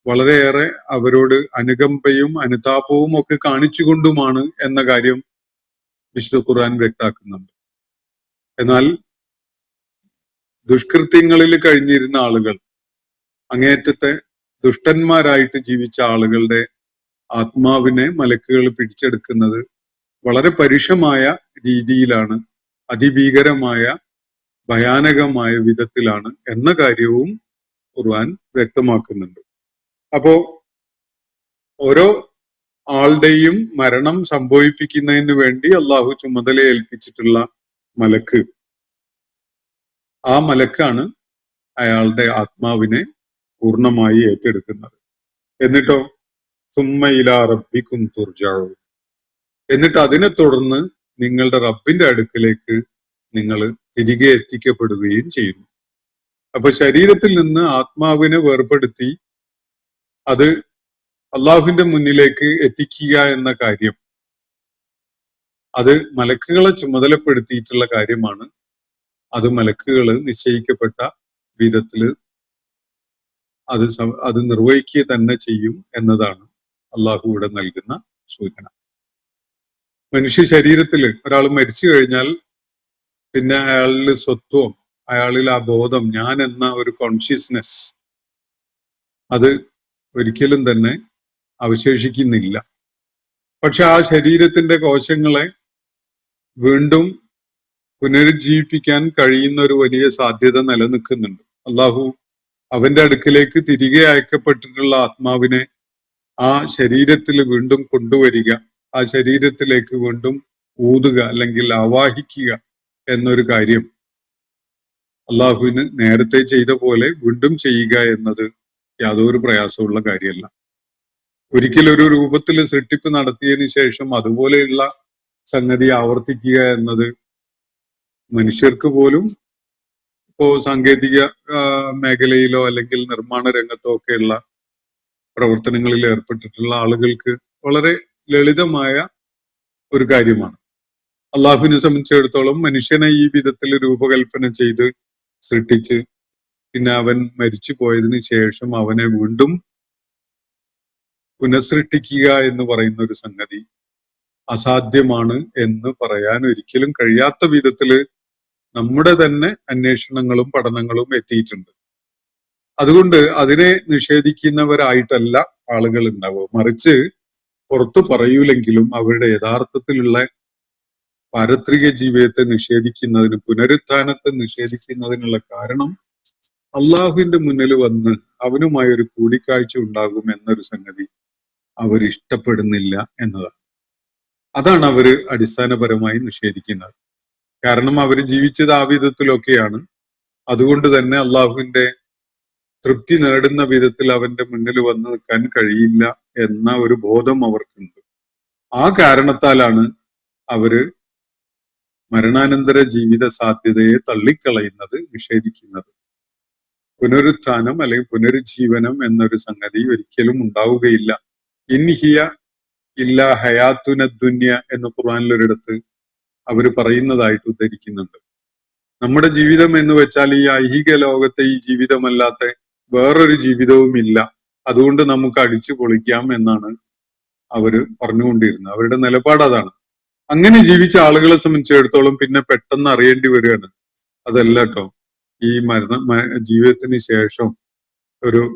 വളരെയേറെ അവരോട് അനുകമ്പയും അനുതാപവും ഒക്കെ കാണിച്ചുകൊണ്ടുമാണ് എന്ന കാര്യം വിശുദ്ധ ഖുർആൻ വ്യക്താക്കുന്നുണ്ട്. എന്നാൽ ദുഷ്കൃത്യങ്ങളിൽ കഴിഞ്ഞിരുന്ന ആളുകൾ, അങ്ങേയറ്റത്തെ ദുഷ്ടന്മാരായിട്ട് ജീവിച്ച ആളുകളുടെ ആത്മാവിനെ മലക്കുകൾ പിടിച്ചെടുക്കുന്നത് വളരെ പരുഷമായ രീതിയിലാണ്, അതിഭീകരമായ ഭയാനകമായ വിധത്തിലാണ് എന്ന കാര്യവും ഖുർആൻ വ്യക്തമാക്കുന്നുണ്ട്. അപ്പോ ഓരോ ആളുടെയും മരണം സംഭവിപ്പിക്കുന്നതിന് വേണ്ടി അള്ളാഹു ചുമതല ഏൽപ്പിച്ചിട്ടുള്ള മലക്ക്, ആ മലക്കാണ് അയാളുടെ ആത്മാവിനെ പൂർണ്ണമായി ഏറ്റെടുക്കുന്നത്. എന്നിട്ടോ സുമ്മ ഇലാ റബ്ബിക്കും തുർജഊൻ, എന്നിട്ട് അതിനെ തുടർന്ന് നിങ്ങളുടെ റബ്ബിന്റെ അടുക്കിലേക്ക് നിങ്ങൾ തിരികെ എത്തിക്കപ്പെടുകയും ചെയ്യുന്നു. അപ്പൊ ശരീരത്തിൽ നിന്ന് ആത്മാവിനെ വേർപെടുത്തി അത് അള്ളാഹുവിന്റെ മുന്നിലേക്ക് എത്തിക്കുക എന്ന കാര്യം, അത് മലക്കുകളെ ചുമതലപ്പെടുത്തിയിട്ടുള്ള കാര്യമാണ്. അത് മലക്കുകൾ നിശ്ചയിക്കപ്പെട്ട വിധത്തില് അത് നിർവഹിക്കുക തന്നെ ചെയ്യും എന്നതാണ് അള്ളാഹു ഇവിടെ നൽകുന്ന സൂചന. മനുഷ്യ ശരീരത്തിൽ ഒരാൾ മരിച്ചു കഴിഞ്ഞാൽ പിന്നെ അയാളിൽ സ്വത്വം, അയാളിൽ ആ ബോധം, ഞാൻ എന്ന ഒരു കോൺഷ്യസ്നെസ്, അത് ഒരിക്കലും തന്നെ അവശേഷിക്കുന്നില്ല. പക്ഷെ ആ ശരീരത്തിന്റെ കോശങ്ങളെ വീണ്ടും പുനരുജ്ജീവിപ്പിക്കാൻ കഴിയുന്ന ഒരു വലിയ സാധ്യത നിലനിൽക്കുന്നുണ്ട്. അള്ളാഹു അവന്റെ അടുക്കിലേക്ക് തിരികെ അയക്കപ്പെട്ടിട്ടുള്ള ആത്മാവിനെ ആ ശരീരത്തിൽ വീണ്ടും കൊണ്ടുവരിക, ആ ശരീരത്തിലേക്ക് വീണ്ടും ഊതുക അല്ലെങ്കിൽ ആവാഹിക്കുക എന്നൊരു കാര്യം അള്ളാഹുവിന് നേരത്തെ ചെയ്ത പോലെ വീണ്ടും ചെയ്യുക എന്നത് യാതൊരു പ്രയാസമുള്ള കാര്യമല്ല. ഒരിക്കലും ഒരു രൂപത്തിൽ സൃഷ്ടിപ്പ് നടത്തിയതിനു ശേഷം അതുപോലെയുള്ള സംഗതി ആവർത്തിക്കുക എന്നത് മനുഷ്യർക്ക് പോലും ഇപ്പോ സാങ്കേതിക മേഖലയിലോ അല്ലെങ്കിൽ നിർമ്മാണ രംഗത്തോ ഒക്കെയുള്ള പ്രവർത്തനങ്ങളിൽ ഏർപ്പെട്ടിട്ടുള്ള ആളുകൾക്ക് വളരെ ലളിതമായ ഒരു കാര്യമാണ്. അള്ളാഹുവിനെ സംബന്ധിച്ചിടത്തോളം മനുഷ്യനെ ഈ വിധത്തിൽ രൂപകൽപ്പന ചെയ്ത് സൃഷ്ടിച്ച് പിന്നെ അവൻ മരിച്ചു പോയതിനു ശേഷം അവനെ വീണ്ടും പുനഃസൃഷ്ടിക്കുക എന്ന് പറയുന്ന ഒരു സംഗതി അസാധ്യമാണ് എന്ന് പറയാൻ ഒരിക്കലും കഴിയാത്ത വിധത്തില് നമ്മുടെ തന്നെ അന്വേഷണങ്ങളും പഠനങ്ങളും എത്തിയിട്ടുണ്ട്. അതുകൊണ്ട് അതിനെ നിഷേധിക്കുന്നവരായിട്ടല്ല ആളുകൾ ഉണ്ടാവുക, മറിച്ച് പുറത്തു പറയൂലെങ്കിലും അവരുടെ യഥാർത്ഥത്തിലുള്ള പാരത്രിക ജീവിതത്തെ നിഷേധിക്കുന്നതിന്, പുനരുത്ഥാനത്തെ നിഷേധിക്കുന്നതിനുള്ള കാരണം അള്ളാഹുവിന്റെ മുന്നിൽ വന്ന് അവനുമായി ഒരു കൂടിക്കാഴ്ച ഉണ്ടാകും എന്നൊരു സംഗതി അവർ ഇഷ്ടപ്പെടുന്നില്ല എന്നതാണ്. അതാണ് അവര് അടിസ്ഥാനപരമായി നിഷേധിക്കുന്നത്. കാരണം അവർ ജീവിച്ചത് ആ വിധത്തിലൊക്കെയാണ്. അതുകൊണ്ട് തന്നെ അള്ളാഹുവിന്റെ തൃപ്തി നേടുന്ന വിധത്തിൽ അവന്റെ മുന്നിൽ വന്ന് നിൽക്കാൻ കഴിയില്ല എന്ന ഒരു ബോധം അവർക്കുണ്ട്. ആ കാരണത്താലാണ് അവര് മരണാനന്തര ജീവിത സാധ്യതയെ തള്ളിക്കളയുന്നത്, നിഷേധിക്കുന്നത്. പുനരുത്ഥാനം അല്ലെങ്കിൽ പുനരുജ്ജീവനം എന്നൊരു സംഗതി ഒരിക്കലും ഉണ്ടാവുകയില്ല. ഇൻഹിയ ഇല്ല ഹയാത്തുന ദുന്യ എന്ന് ഖുർആനിലൊരിടത്ത് അവര് പറയുന്നതായിട്ട് ഉദ്ധരിക്കുന്നുണ്ട്. നമ്മുടെ ജീവിതം എന്ന് വെച്ചാൽ ഈ ഐഹിക ലോകത്തെ ഈ ജീവിതമല്ലാത്ത വേറൊരു ജീവിതവും ഇല്ല, അതുകൊണ്ട് നമുക്ക് അടിച്ചു പൊളിക്കാം എന്നാണ് അവര് പറഞ്ഞുകൊണ്ടിരുന്നത്. അവരുടെ നിലപാട് അതാണ്. അങ്ങനെ ജീവിച്ച ആളുകളെ സംബന്ധിച്ചിടത്തോളം പിന്നെ പെട്ടെന്ന് അറിയേണ്ടി വരികയാണ്, അതല്ല കേട്ടോ, ഈ ജീവിതത്തിന് ശേഷം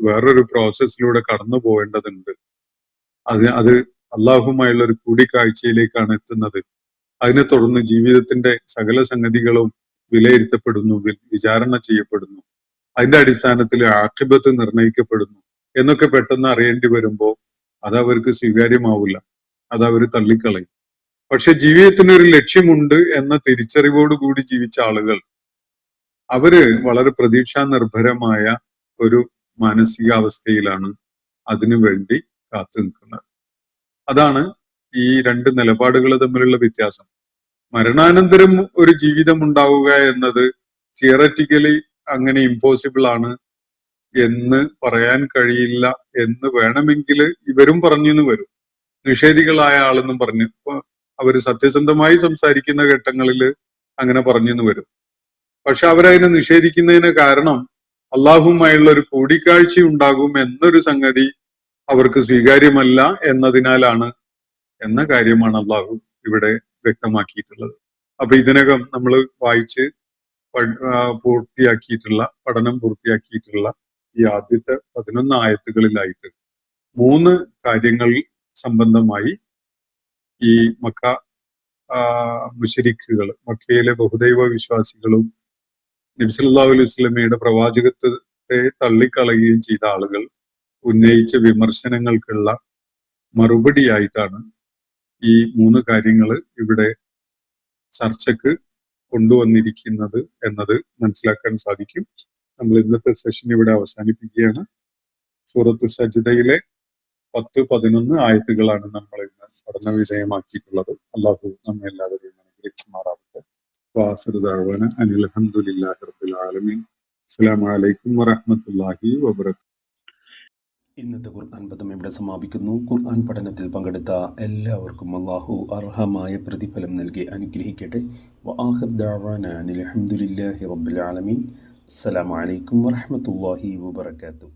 വേറൊരു പ്രോസസ്സിലൂടെ കടന്നു പോകേണ്ടതുണ്ട്. അത് അള്ളാഹുമായുള്ള ഒരു കൂടിക്കാഴ്ചയിലേക്കാണ് എത്തുന്നത്. അതിനെ തുടർന്ന് ജീവിതത്തിന്റെ സകല സംഗതികളും വിലയിരുത്തപ്പെടുന്നു, വിചാരണ ചെയ്യപ്പെടുന്നു, അതിന്റെ അടിസ്ഥാനത്തിൽ ആഖിബത്ത് നിർണയിക്കപ്പെടുന്നു എന്നൊക്കെ പെട്ടെന്ന് അറിയേണ്ടി വരുമ്പോ അത് അവർക്ക് സ്വീകാര്യമാവില്ല, അത് അവർ തള്ളിക്കളയും. പക്ഷെ ജീവിതത്തിന് ഒരു ലക്ഷ്യമുണ്ട് എന്ന തിരിച്ചറിവോടുകൂടി ജീവിച്ച ആളുകൾ അവര് വളരെ പ്രതീക്ഷാ നിർഭരമായ ഒരു മാനസികാവസ്ഥയിലാണ് അതിനു വേണ്ടി കാത്തു നിൽക്കുന്നത്. അതാണ് ഈ രണ്ട് നിലപാടുകൾ തമ്മിലുള്ള വ്യത്യാസം. മരണാനന്തരം ഒരു ജീവിതം ഉണ്ടാവുക എന്നത് തിയററ്റിക്കലി അങ്ങനെ ഇമ്പോസിബിൾ ആണ് എന്ന് പറയാൻ കഴിയില്ല എന്ന് വേണമെങ്കിൽ ഇവരും പറഞ്ഞു വരും. നിഷേധികളായ ആളെന്നും പറഞ്ഞു അവര് സത്യസന്ധമായി സംസാരിക്കുന്ന ഘട്ടങ്ങളിൽ അങ്ങനെ പറഞ്ഞു വരും. പക്ഷെ അവരതിനെ നിഷേധിക്കുന്നതിന് കാരണം അള്ളാഹുമായുള്ള ഒരു കൂടിക്കാഴ്ച ഉണ്ടാകും എന്നൊരു സംഗതി അവർക്ക് സ്വീകാര്യമല്ല എന്നതിനാലാണ് എന്ന കാര്യമാണ് അള്ളാഹു ഇവിടെ വ്യക്തമാക്കിയിട്ടുള്ളത്. അപ്പൊ ഇതിനകം നമ്മൾ വായിച്ച് പഠനം പൂർത്തിയാക്കിയിട്ടുള്ള ഈ ആദ്യത്തെ 11 ആയത്തുകളിലായിട്ട് 3 കാര്യങ്ങൾ സംബന്ധമായി ഈ മക്ക മുശ്രിക്കുകൾ, മക്കയിലെ ബഹുദൈവ വിശ്വാസികളും നബി സല്ലല്ലാഹു അലൈഹി വസല്ലമയുടെ പ്രവാചകത്വത്തെ തള്ളിക്കളയുകയും ചെയ്ത ആളുകൾ ഉന്നയിച്ച വിമർശനങ്ങൾക്കുള്ള മറുപടിയായിട്ടാണ് ഈ 3 കാര്യങ്ങൾ ഇവിടെ ചർച്ചക്ക് കൊണ്ടുവന്നിരിക്കുന്നത് എന്നത് മനസ്സിലാക്കാൻ സാധിക്കും. നമ്മൾ ഇന്നത്തെ സെഷൻ ഇവിടെ അവസാനിപ്പിക്കുകയാണ്. സൂറത്ത് സജ്ദയിലെ 10-11 ആയത്തുകളാണ് നമ്മൾ ഇന്ന് പഠന വിധേയമാക്കിയിട്ടുള്ളത്. അള്ളാഹു നമ്മെ എല്ലാവരെയും അനുഗ്രഹിക്കുമാറാവട്ടെ. വാസിറു ദഅ്വാന അനിൽ ഹംദുലില്ലാഹി റബ്ബിൽ ആലമീൻ. അസ്സലാമു അലൈക്കും വറഹ്മത്തുള്ളാഹി വബറകാതുഹു. ഇന്നത്തെ ഖുർആൻ പദം ഇവിടെ സമാപിക്കുന്നു. ഖുർആൻ പഠനത്തിൽ പങ്കെടുത്ത എല്ലാവർക്കും അല്ലാഹു അർഹമായ പ്രതിഫലം നൽകി അനുഗ്രഹിക്കട്ടെ. വആഖിറു ദഅ്വാന അനിൽ ഹംദുലില്ലാഹി റബ്ബിൽ ആലമീൻ. അസ്സലാമു അലൈക്കും വറഹ്മത്തുള്ളാഹി വബറകാതുഹു.